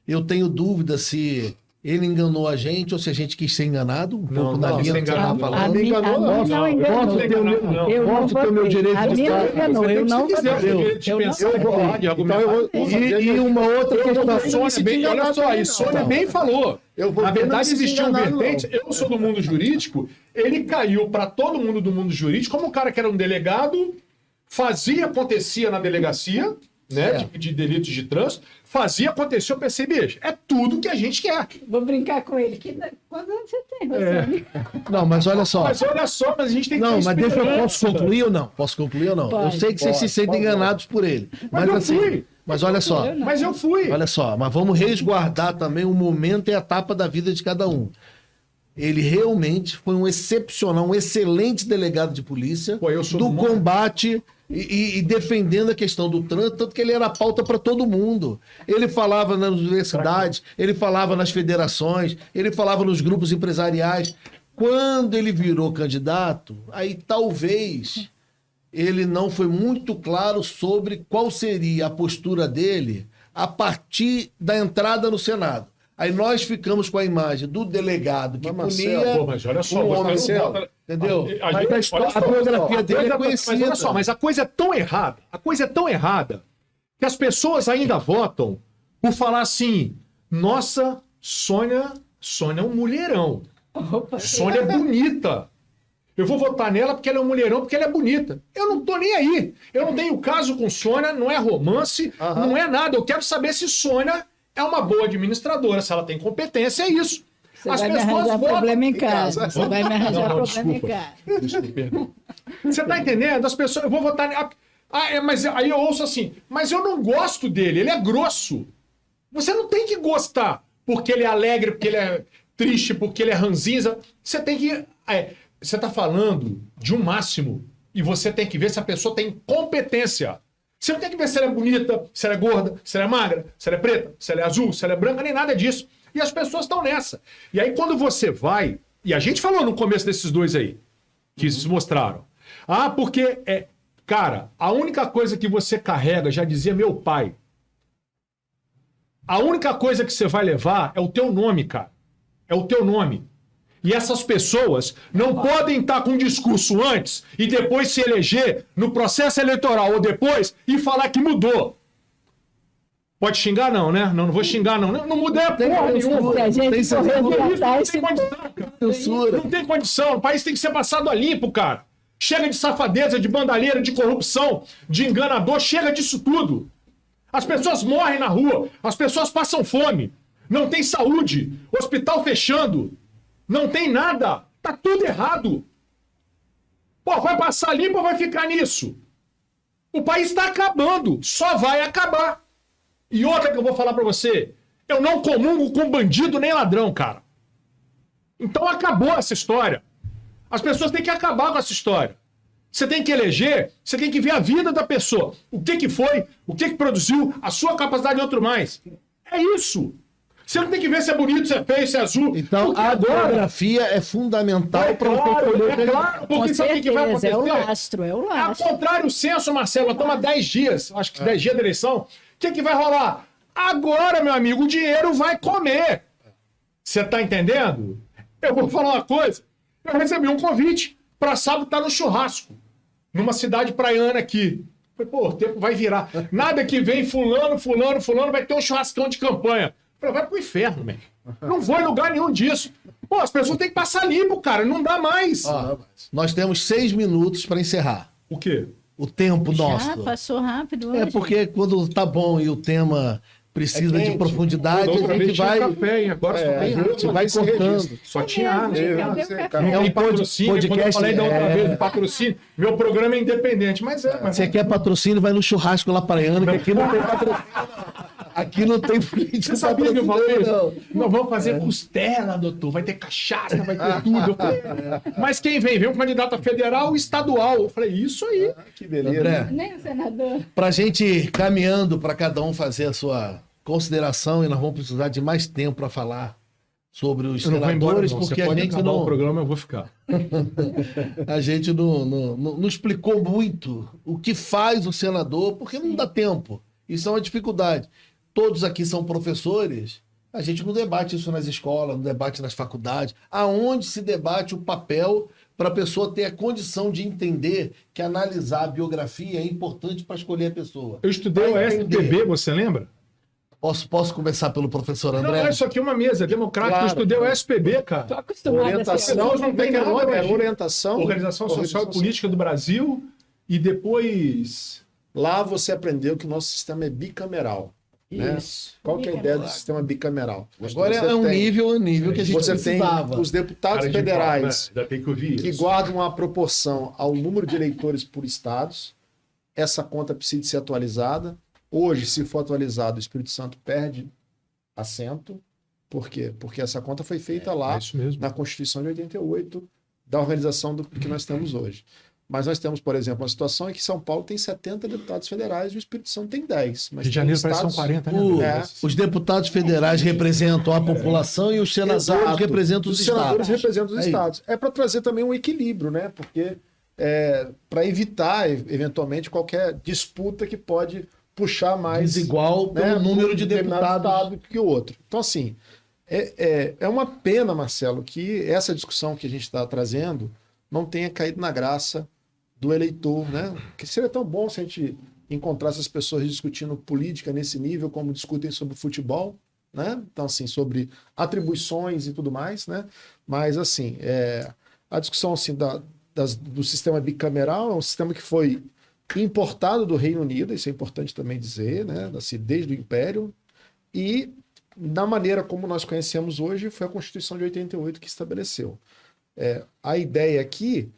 Eu tenho dúvida se ele enganou a gente ou se a gente quis ser enganado, pouco na linha do que você estava falando. Não enganou. Posso ter o meu direito de estar... Eu não E uma outra questão... Olha só, a Sônia bem falou. Na verdade, existia um vertente. Eu sou do mundo jurídico, ele caiu para todo mundo do mundo jurídico como um cara que era um delegado, acontecia na delegacia, né, de delitos de trânsito, acontecer, eu percebi, é tudo que a gente quer. Vou brincar com ele. Quantos anos você tem, Rosane? Não, mas olha só. Mas a gente tem que Não, ter mas deixa eu... esperança. Posso concluir ou não? Eu sei que vocês se sentem enganados por ele. Mas eu assim... fui. Mas olha só. Mas eu fui. Olha só, mas vamos resguardar também o momento e a etapa da vida de cada um. Ele realmente foi um excelente delegado de polícia do combate e defendendo a questão do trânsito, tanto que ele era pauta para todo mundo. Ele falava nas universidades, ele falava nas federações, ele falava nos grupos empresariais. Quando ele virou candidato, aí talvez ele não foi muito claro sobre qual seria a postura dele a partir da entrada no Senado. Aí nós ficamos com a imagem do delegado que punia... Mas olha só, entendeu? A biografia dele é conhecida. Mas olha só, mas a coisa é tão errada, que as pessoas ainda votam por falar assim, nossa, Sônia Sônia é um mulherão. Opa, Sônia é bonita. Eu vou votar nela porque ela é um mulherão, porque ela é bonita. Eu não tô nem aí. Eu não tenho caso com Sônia, não é romance, não é nada. Eu quero saber se Sônia é uma boa administradora, se ela tem competência, é isso. você vai me arranjar problema em casa. Você vai me arranjar problema em casa. Desculpa. Você tá entendendo? As pessoas, eu vou votar. Mas aí eu ouço assim, mas eu não gosto dele, ele é grosso. Você não tem que gostar porque ele é alegre, porque ele é triste, porque ele é ranzinza. Você tem que. Você tá falando de um máximo e você tem que ver se a pessoa tem competência. Você não tem que ver se ela é bonita, se ela é gorda, se ela é magra, se ela é preta, se ela é azul, se ela é branca, nem nada disso. E as pessoas estão nessa. E aí quando você vai, e a gente falou no começo desses dois aí, que se mostraram. Porque, cara, a única coisa que você carrega, já dizia meu pai, a única coisa que você vai levar é o teu nome, cara. É o teu nome. E essas pessoas não podem estar com um discurso antes e depois se eleger no processo eleitoral ou depois e falar que mudou. Pode xingar não, né? Não vou xingar não. Não mudei a porra nenhuma. Se a gente for resgatar esse... Não tem condição, cara. Não tem condição. O país tem que ser passado a limpo, cara. Chega de safadeza, de bandalheira, de corrupção, de enganador. Chega disso tudo. As pessoas morrem na rua. As pessoas passam fome. Não tem saúde. Hospital fechando. Não tem nada. Tá tudo errado. Pô, vai passar limpo ou vai ficar nisso? O país está acabando. Só vai acabar. E outra que eu vou falar pra você. Eu não comungo com bandido nem ladrão, cara. Então acabou essa história. As pessoas têm que acabar com essa história. Você tem que eleger, você tem que ver a vida da pessoa. O que foi, o que produziu, a sua capacidade e outro mais. É isso. Você não tem que ver se é bonito, se é feio, se é azul. Então, a biografia é fundamental para você escolher. É claro, porque sabe o que vai acontecer? É o lastro, é o lastro. Ao contrário, o censo, Marcelo, nós estamos há 10 dias, acho que 10 dias da eleição. O que vai rolar? Agora, meu amigo, o dinheiro vai comer. Você está entendendo? Eu vou falar uma coisa. Eu recebi um convite para sábado estar no churrasco, numa cidade praiana aqui. Falei, pô, o tempo vai virar. Nada que vem fulano, vai ter um churrascão de campanha. Falei, vai pro inferno, velho. Não vou em lugar nenhum disso. Pô, as pessoas têm que passar limpo, cara. Não dá mais. Nós temos 6 minutos para encerrar. O quê? O tempo nosso. Já passou rápido hoje. É porque quando tá bom e o tema precisa de profundidade, a gente vai... Café, hein? Agora só tem a gente vai cortando. Só tinha água. É um patrocínio. podcast. Quando eu falei da outra vez do patrocínio, meu programa é independente, mas Você quer patrocínio, vai no churrasco lá praiano, que aqui não tem patrocínio. Aqui não tem política. Você sabia que eu falei isso? Nós vamos fazer costela, doutor. Vai ter cachaça, vai ter tudo. Eu falei, mas quem vem? Vem um candidato a federal ou estadual. Eu falei, isso aí. Que beleza. André, Nem o senador. pra gente ir caminhando para cada um fazer a sua consideração, e nós vamos precisar de mais tempo para falar sobre os senadores, porque a gente não... o programa, eu vou ficar. A gente não explicou muito o que faz o senador, porque não dá tempo. Isso é uma dificuldade. Todos aqui são professores, a gente não debate isso nas escolas, não debate nas faculdades. Aonde se debate o papel para a pessoa ter a condição de entender que analisar a biografia é importante para escolher a pessoa. Eu estudei o SPB, você lembra? Posso começar pelo professor André? Não, isso aqui é uma mesa democrática. Claro. Eu estudei o SPB, cara. Tô acostumado Orientação, a ser... não tem nada, é orientação. Organização Social e Política do Brasil. E depois... Lá você aprendeu que o nosso sistema é bicameral. Né? Isso. Qual que é a ideia do sistema bicameral? Agora é um nível que a gente Você precisava. tem os deputados Cara de federais pau, né? Ainda tem que ouvir que isso. guardam uma proporção ao número de eleitores por estados. Essa conta precisa ser atualizada. Hoje, se for atualizado, o Espírito Santo perde assento. Por quê? Porque essa conta foi feita lá É isso mesmo. na Constituição de 88 da organização do que nós temos hoje. Mas nós temos, por exemplo, uma situação em que São Paulo tem 70 deputados federais e o Espírito Santo tem 10. Mas Rio de Janeiro parece que são 40, né? Os deputados federais representam a população e os senadores Exato. representam os senadores estados. representam os É estados. É para trazer também um equilíbrio, né? Porque para evitar, eventualmente, qualquer disputa que pode puxar mais Desigual pelo número de um determinado deputados. estado que o outro. Então, assim, é uma pena, Marcelo, que essa discussão que a gente está trazendo não tenha caído na graça do eleitor, né? Que seria tão bom se a gente encontrasse as pessoas discutindo política nesse nível, como discutem sobre futebol, né? Então, assim, sobre atribuições e tudo mais, né? Mas, assim, a discussão assim, do sistema bicameral é um sistema que foi importado do Reino Unido, isso é importante também dizer, né? Assim, desde o Império, e da maneira como nós conhecemos hoje, foi a Constituição de 88 que estabeleceu. A ideia aqui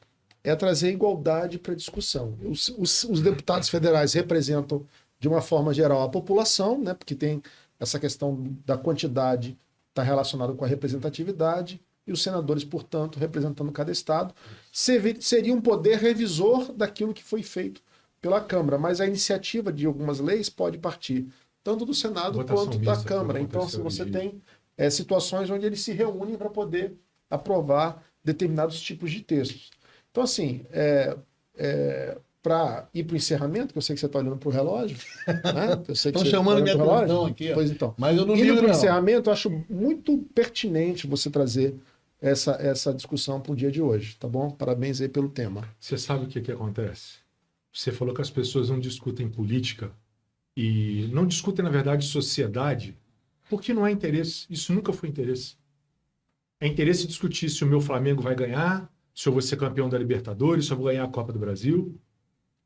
é trazer igualdade para a discussão. Os deputados federais representam, de uma forma geral, a população, né? Porque tem essa questão da quantidade está relacionada com a representatividade, e os senadores, portanto, representando cada estado, seria um poder revisor daquilo que foi feito pela Câmara, mas a iniciativa de algumas leis pode partir tanto do Senado quanto da Câmara. Então, assim, você tem situações onde eles se reúnem para poder aprovar determinados tipos de textos. Então, assim, para ir para o encerramento, que eu sei que você está olhando para o relógio, né? Estão chamando minha atenção aqui. Pois então. Mas eu não indo ligo, para o não. encerramento, eu acho muito pertinente você trazer essa discussão para o dia de hoje, tá bom? Parabéns aí pelo tema. Você sabe o que acontece? Você falou que as pessoas não discutem política e não discutem, na verdade, sociedade, porque não é interesse. Isso nunca foi interesse. É interesse discutir se o meu Flamengo vai ganhar, se eu vou ser campeão da Libertadores, se eu vou ganhar a Copa do Brasil.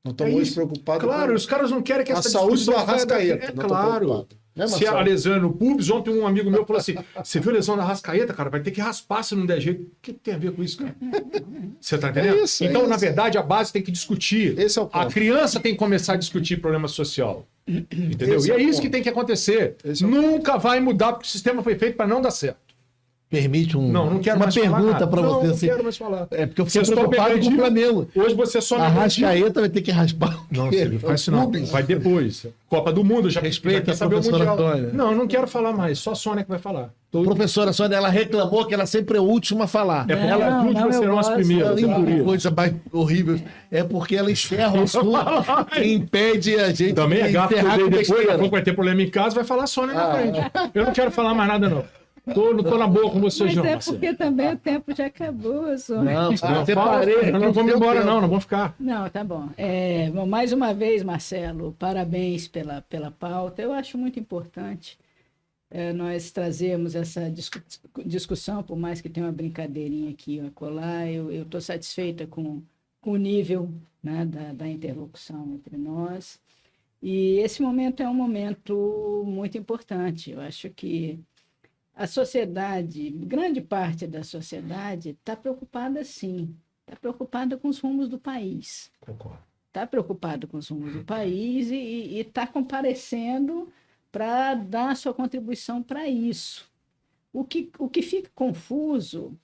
Não estão hoje preocupados Claro, os caras não querem que a essa saúde do discussão saia daqui. Arrascaeta. Não Claro. Né, Se a lesão é no pubis, ontem um amigo meu falou assim, você viu a lesão da Arrascaeta, cara? Vai ter que raspar se não der jeito. O que tem a ver com isso, cara? Você tá entendendo? Então, na verdade, a base tem que discutir. Esse é o ponto. A criança tem que começar a discutir problema social. Entendeu? Esse E é é o isso ponto. que tem que acontecer. Esse é o Nunca vai mudar, porque o sistema foi feito para não dar certo. Permite Não quero uma mais falar pergunta nada. para você. Não assim. quero mais falar. É porque eu fiquei Você só preocupado me com o Flamengo. Hoje você só me A Arrascaeta vai ter que raspar. Não, Silvio, faz isso não. Vai depois. Copa do Mundo, já Respeita quer a saber o professora Mundial. Antônia. Não quero falar mais. Só a Sônia que vai falar. Professora Sônia, ela reclamou que ela sempre é a última a falar. É porque ela ajude não, a ser eu nosso gosto. primeiro. Que coisa mais horrível. É porque ela encerra o assunto e impede a gente Também é de gato que eu encerrar dei com depois, daqui a besteira. pouco vai ter problema em casa, vai falar a Sônia na frente. Eu não quero falar mais nada, não. Tô na boa com vocês, Mas não. é Marcelo. porque também o tempo já acabou, só. Não, Não, separei. não vamos embora, não vamos ficar. Não, tá bom. Bom, mais uma vez, Marcelo, parabéns pela pauta. Eu acho muito importante nós trazermos essa discussão, por mais que tenha uma brincadeirinha aqui ou acolá. Eu estou satisfeita com o nível, né, da interlocução entre nós. E esse momento é um momento muito importante. Eu acho que a sociedade, grande parte da sociedade, está preocupada, sim. Está preocupada com os rumos do país. Concordo. Está preocupada com os rumos do país e está comparecendo para dar a sua contribuição para isso. O que fica confuso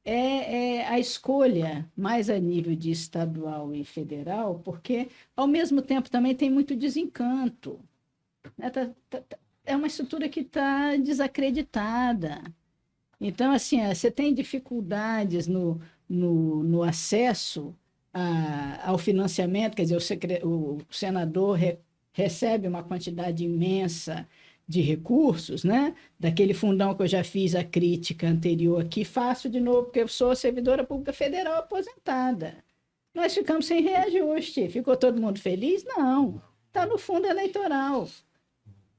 é a escolha, mais a nível de estadual e federal, porque, ao mesmo tempo, também tem muito desencanto. Né? É uma estrutura que está desacreditada. Então, assim, você tem dificuldades no acesso ao financiamento, quer dizer, o senador recebe uma quantidade imensa de recursos, né? Daquele fundão que eu já fiz a crítica anterior aqui, faço de novo, porque eu sou servidora pública federal aposentada. Nós ficamos sem reajuste. Ficou todo mundo feliz? Não. Está no fundo eleitoral.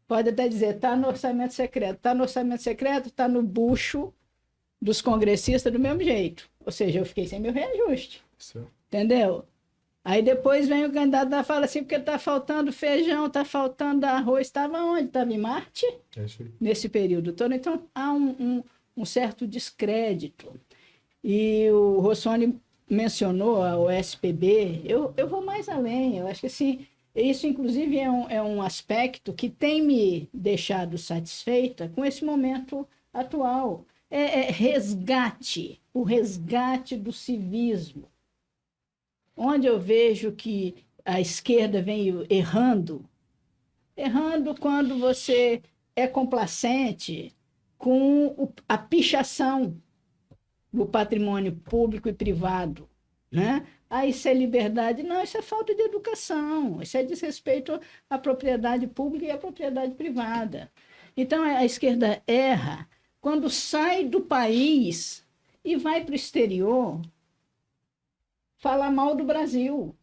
Pode até dizer, está no orçamento secreto. Está no orçamento secreto, está no bucho dos congressistas do mesmo jeito. Ou seja, eu fiquei sem meu reajuste. Entendeu? Aí depois vem o candidato e fala assim, porque está faltando feijão, está faltando arroz. Estava onde? Estava em Marte? É isso aí. Nesse período todo. Então, há um certo descrédito. E o Rossoni mencionou a OSPB. Eu vou mais além. Eu acho que assim, isso, inclusive, é um aspecto que tem me deixado satisfeita com esse momento atual. O resgate do civismo. Onde eu vejo que a esquerda vem errando quando você é complacente com a pichação do patrimônio público e privado, né? Isso é liberdade. Não, isso é falta de educação, isso é desrespeito à propriedade pública e à propriedade privada. Então, a esquerda erra quando sai do país e vai para o exterior falar mal do Brasil,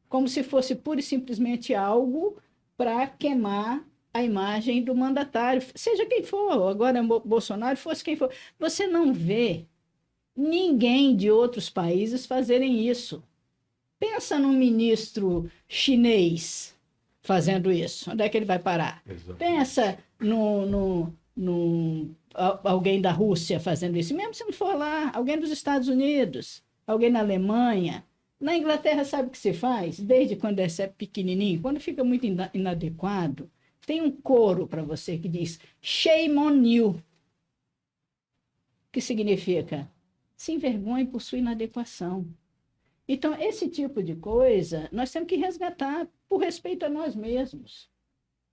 como se fosse pura e simplesmente algo para queimar a imagem do mandatário, seja quem for, agora Bolsonaro, fosse quem for. Você não vê ninguém de outros países fazerem isso. Pensa num ministro chinês fazendo isso. Onde é que ele vai parar? Exato. Pensa alguém da Rússia fazendo isso. Mesmo se não for lá, alguém dos Estados Unidos, alguém na Alemanha. Na Inglaterra, sabe o que se faz? Desde quando é pequenininho, quando fica muito inadequado, tem um coro para você que diz shame on you, que significa se envergonhe por sua inadequação. Então, esse tipo de coisa nós temos que resgatar por respeito a nós mesmos,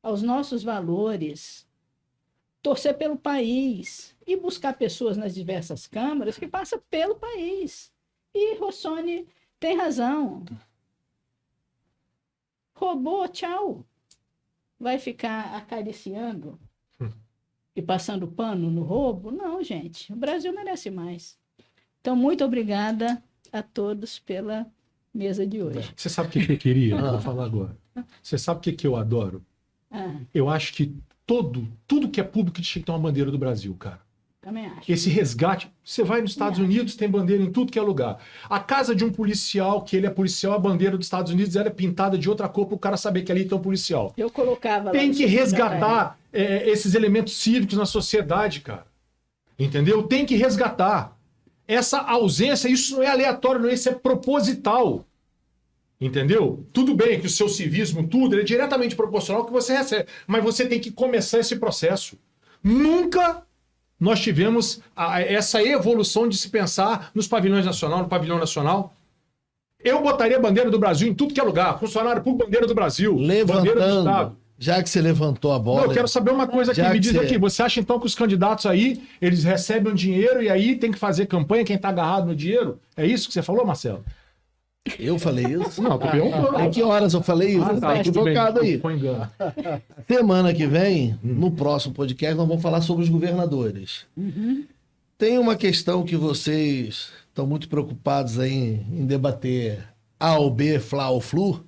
aos nossos valores, torcer pelo país e buscar pessoas nas diversas câmaras que passam pelo país. E Rossoni tem razão. Robô, tchau. Vai ficar acariciando e passando pano no roubo? Não, gente. O Brasil merece mais. Então, muito obrigada a todos pela mesa de hoje. Você sabe o que eu queria? Vou falar agora. Você sabe o que eu adoro? Eu acho que tudo que é público tinha que ter uma bandeira do Brasil, cara. Também acho. Esse resgate, você vai nos Estados Unidos, tem bandeira em tudo que é lugar. A casa de um policial, que ele é policial, a bandeira dos Estados Unidos ela é pintada de outra cor para o cara saber que ali tem um policial. Eu colocava Tem lá que resgatar esses elementos cívicos na sociedade, cara. Entendeu? Tem que resgatar. Essa ausência, isso não é aleatório, não, isso é proposital. Entendeu? Tudo bem que o seu civismo, tudo, ele é diretamente proporcional ao que você recebe. Mas você tem que começar esse processo. Nunca nós tivemos essa evolução de se pensar nos pavilhões nacional, no pavilhão nacional. Eu botaria a bandeira do Brasil em tudo que é lugar. Funcionário público, bandeira do Brasil. Bandeira do Levantando, Estado. já que você levantou a bola... Não, eu quero saber uma coisa aqui. Já Me que diz você- aqui, você acha então que os candidatos aí, eles recebem um dinheiro e aí tem que fazer campanha, quem tá agarrado no dinheiro? É isso que você falou, Marcelo? Eu falei isso? Não, tô perguntando. Em que horas eu falei isso? Ah, Tá tudo bem, equivocado aí. foi engano. Semana que vem, no próximo podcast, nós vamos falar sobre os governadores. Tem uma questão que vocês estão muito preocupados aí em debater A ou B, Fla ou Flu.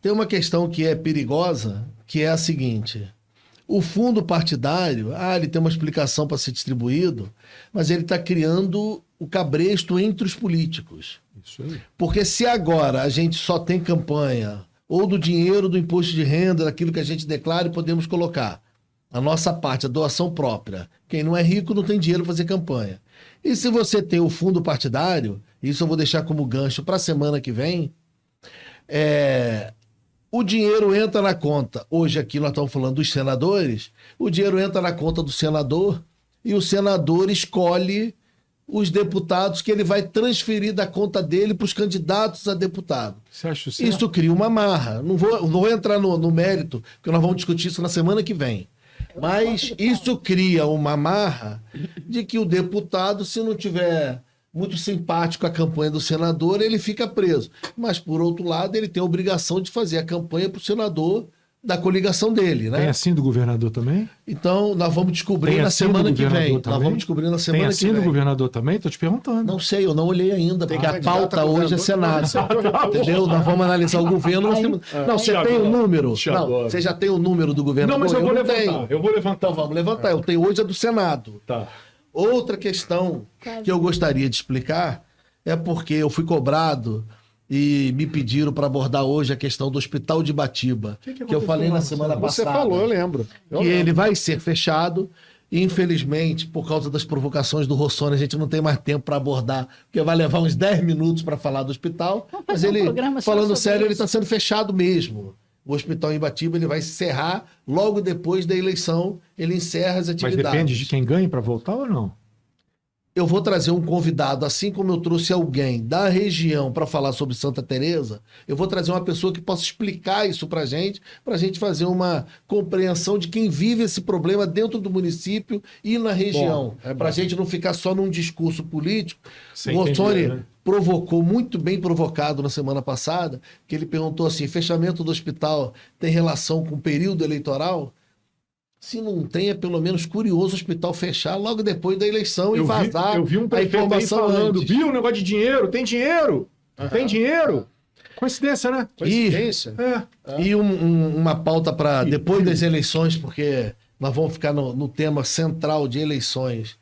Tem uma questão que é perigosa, que é a seguinte: o fundo partidário, ele tem uma explicação para ser distribuído, mas ele está criando o cabresto entre os políticos. Isso aí. Porque se agora a gente só tem campanha ou do dinheiro do imposto de renda, daquilo que a gente declara e podemos colocar a nossa parte, a doação própria. Quem não é rico não tem dinheiro para fazer campanha. E se você tem o fundo partidário, isso eu vou deixar como gancho para a semana que vem, o dinheiro entra na conta. Hoje aqui nós estamos falando dos senadores, o dinheiro entra na conta do senador e o senador escolhe os deputados que ele vai transferir da conta dele para os candidatos a deputado. Você acha certo? Isso cria uma marra. Não vou entrar no mérito, porque nós vamos discutir isso na semana que vem. Mas isso cria uma marra de que o deputado, se não tiver muito simpático à campanha do senador, ele fica preso. Mas, por outro lado, ele tem a obrigação de fazer a campanha para o senador da coligação dele, né? Tem assim do governador também? Então, nós vamos descobrir Tem na assim do semana que governador vem. Nós também? vamos descobrir na semana Tem que assim do vem. governador também? Tô te perguntando. Não sei, eu não olhei ainda, porque a candidato pauta a hoje é governador Senado. Entendeu? Nós vamos analisar o governo. Não, você Te tem o adoro, número? te Não, adoro. você já tem o número do governador? Não, mas eu vou não levantar. tenho. Eu vou levantar. Então vamos levantar. Eu tenho hoje a do Senado. Tá. Outra questão que eu gostaria de explicar é porque eu fui cobrado e me pediram para abordar hoje a questão do Hospital de Ibatiba, que eu aconteceu falei na lá, semana Você passada. falou, eu lembro. Que ele vai ser fechado. E, infelizmente, por causa das provocações do Rossoni, a gente não tem mais tempo para abordar, porque vai levar uns 10 minutos para falar do hospital. Vamos Mas fazer um ele, programa só falando sobre sério, ele isso. está sendo fechado mesmo. O Hospital em Ibatiba ele vai encerrar logo depois da eleição, ele encerra as Mas atividades. depende de quem ganha para voltar ou não? Eu vou trazer um convidado, assim como eu trouxe alguém da região para falar sobre Santa Teresa, eu vou trazer uma pessoa que possa explicar isso para a gente fazer uma compreensão de quem vive esse problema dentro do município e na região. Para a gente não ficar só num discurso político. Sem O Rossoni entender, né? provocou, muito bem provocado na semana passada, que ele perguntou assim, fechamento do hospital tem relação com o período eleitoral? Se não tem, é pelo menos curioso o hospital fechar logo depois da eleição e vazar eu vi um a prefeito aí informação falando, antes. viu o negócio de dinheiro? Tem dinheiro? Tem dinheiro? Coincidência, né? Coincidência. E uma pauta para depois das eleições, porque nós vamos ficar no tema central de eleições.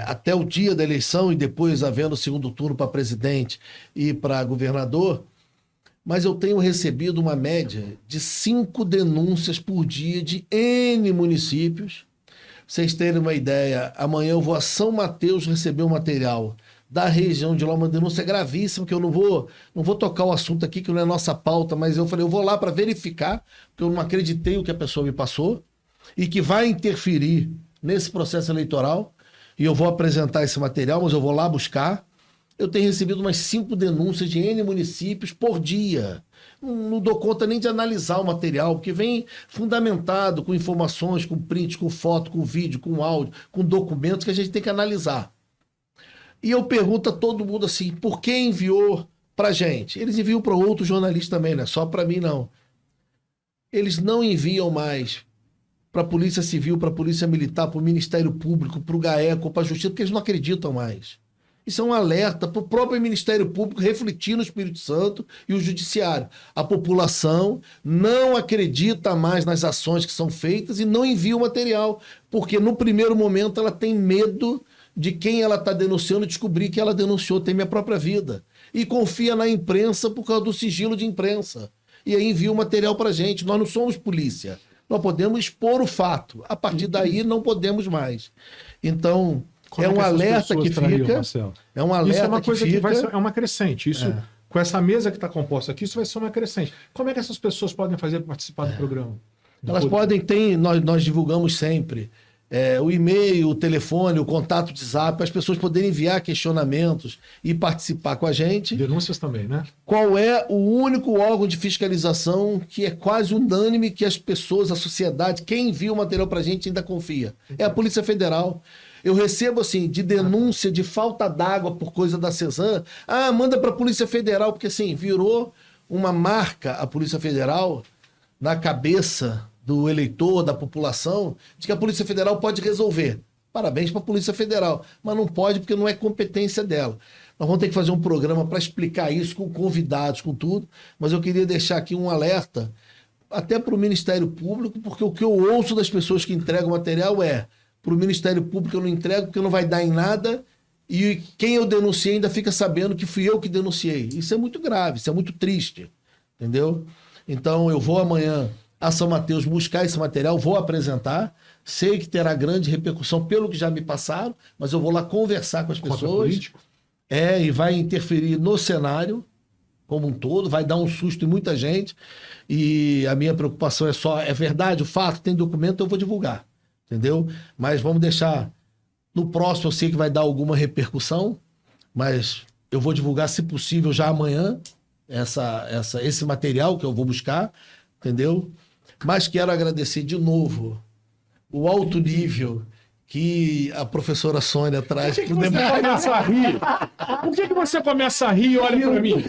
Até o dia da eleição e depois havendo o segundo turno para presidente e para governador, mas eu tenho recebido uma média de 5 denúncias por dia de N municípios. Pra vocês terem uma ideia, amanhã eu vou a São Mateus receber um material da região de lá, uma denúncia gravíssima, que eu não vou tocar o assunto aqui, que não é nossa pauta, mas eu falei, eu vou lá para verificar, porque eu não acreditei o que a pessoa me passou, e que vai interferir nesse processo eleitoral, e eu vou apresentar esse material, mas eu vou lá buscar. Eu tenho recebido umas 5 denúncias de N municípios por dia. Não dou conta nem de analisar o material, porque vem fundamentado com informações, com print, com foto, com vídeo, com áudio, com documentos que a gente tem que analisar. E eu pergunto a todo mundo assim, por que enviou pra gente? Eles enviam para outros jornalistas também, não é só para mim não. Eles não enviam mais para a Polícia Civil, para a Polícia Militar, para o Ministério Público, para o GAECO, para a Justiça, porque eles não acreditam mais. Isso é um alerta para o próprio Ministério Público refletir no Espírito Santo e o Judiciário. A população não acredita mais nas ações que são feitas e não envia o material, porque no primeiro momento ela tem medo de quem ela está denunciando descobrir que ela denunciou, tem minha própria vida. E confia na imprensa por causa do sigilo de imprensa. E aí envia o material para a gente. Nós não somos polícia. Nós podemos expor o fato. A partir daí não podemos mais. Então, é um alerta que fica. É um alerta isso é uma coisa que vai ser, fica. é uma crescente. Isso, com essa mesa que está composta aqui, isso vai ser uma crescente. Como é que essas pessoas podem fazer para participar do programa? Elas podem ter, nós divulgamos sempre. O e-mail, o telefone, o contato de zap, para as pessoas poderem enviar questionamentos e participar com a gente. Denúncias também, né? Qual é o único órgão de fiscalização que é quase unânime que as pessoas, a sociedade, quem envia o material para a gente ainda confia? É a Polícia Federal. Eu recebo, assim, de denúncia de falta d'água por coisa da Cesan. Manda para a Polícia Federal, porque, assim, virou uma marca a Polícia Federal na cabeça do eleitor, da população, de que a Polícia Federal pode resolver. Parabéns para a Polícia Federal, mas não pode porque não é competência dela. Nós vamos ter que fazer um programa para explicar isso com convidados, com tudo, mas eu queria deixar aqui um alerta até para o Ministério Público, porque o que eu ouço das pessoas que entregam material para o Ministério Público eu não entrego porque não vai dar em nada e quem eu denunciei ainda fica sabendo que fui eu que denunciei. Isso é muito grave, isso é muito triste, entendeu? Então eu vou amanhã a São Mateus buscar esse material, vou apresentar, sei que terá grande repercussão pelo que já me passaram, mas eu vou lá conversar com as pessoas. E vai interferir no cenário como um todo, vai dar um susto em muita gente, e a minha preocupação é verdade, o fato, tem documento, eu vou divulgar, entendeu? Mas vamos deixar, no próximo eu sei que vai dar alguma repercussão, mas eu vou divulgar, se possível, já amanhã, esse material que eu vou buscar, entendeu? Mas quero agradecer de novo o alto nível que a professora Sônia traz para o debate. Começa a rir? Por que você começa a rir e olha para mim?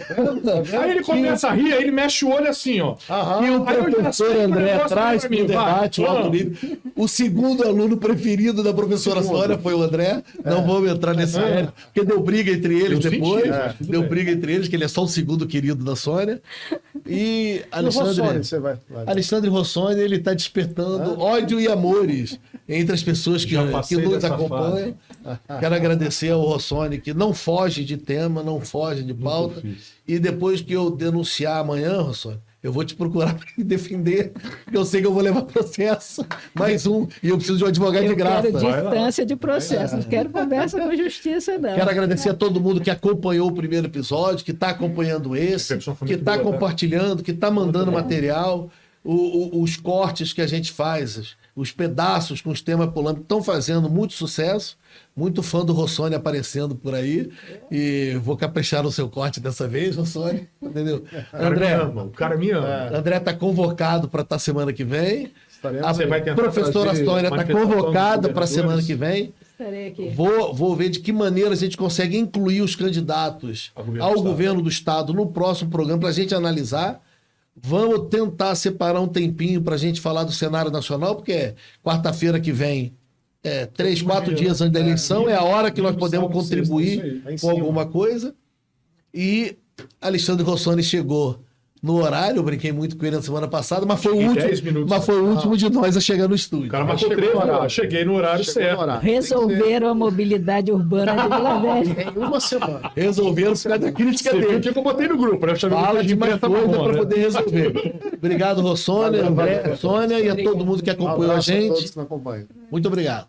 Aí ele começa a rir, aí ele mexe o olho assim, ó. E o professor André traz para o debate o alto nível. O segundo aluno preferido da professora Sônia foi o André. Não vamos entrar nesse mérito, porque deu briga entre eles depois. Deu briga entre eles, que ele é só o segundo querido da Sônia. E Alexandre Rossoni, ele está despertando ódio e amores entre as pessoas que nos acompanham. Quero agradecer ao Rossoni, que não foge de tema, não foge de pauta. E depois que eu denunciar amanhã, Rossoni, eu vou te procurar para me defender, porque eu sei que eu vou levar processo. Mais um, e eu preciso de um advogado de graça. Eu quero distância de processo, não quero conversa com a justiça, não. Quero agradecer a todo mundo que acompanhou o primeiro episódio, que está acompanhando esse, que está compartilhando, que está mandando material. Os cortes que a gente faz, os pedaços com os temas polêmicos estão fazendo muito sucesso. Muito fã do Rossoni aparecendo por aí. E vou caprichar no seu corte dessa vez, Rossoni. Entendeu? O cara me ama. André está convocado para estar semana que vem. Você vai tentar professora Sônia está convocada para a semana que vem. Estarei aqui. Vou ver de que maneira a gente consegue incluir os candidatos ao governo do Estado no próximo programa para a gente analisar. Vamos tentar separar um tempinho para a gente falar do cenário nacional, porque quarta-feira que vem, 3, 4 dias antes da eleição, é a hora que nós podemos contribuir com alguma coisa. E Alexandre Rossoni chegou no horário, eu brinquei muito com ele na semana passada, mas foi o Cheguei último, 10 minutos. mas foi o último de nós a chegar no O estúdio. cara marcou Chegou 3 no horário. horas. Cheguei no horário Chegou certo. no horário. Resolveram a mobilidade urbana de Vila Velha. Em uma semana. Resolveram por causa da crítica Você viu o dele. que eu botei no grupo, né? Eu chamei Fala de mais imprensa coisa marrom, para né? poder resolver. Obrigado, Rossônia, André, Sônia e a todo mundo que acompanhou a Abraço a todos gente. que nos acompanham. Muito obrigado.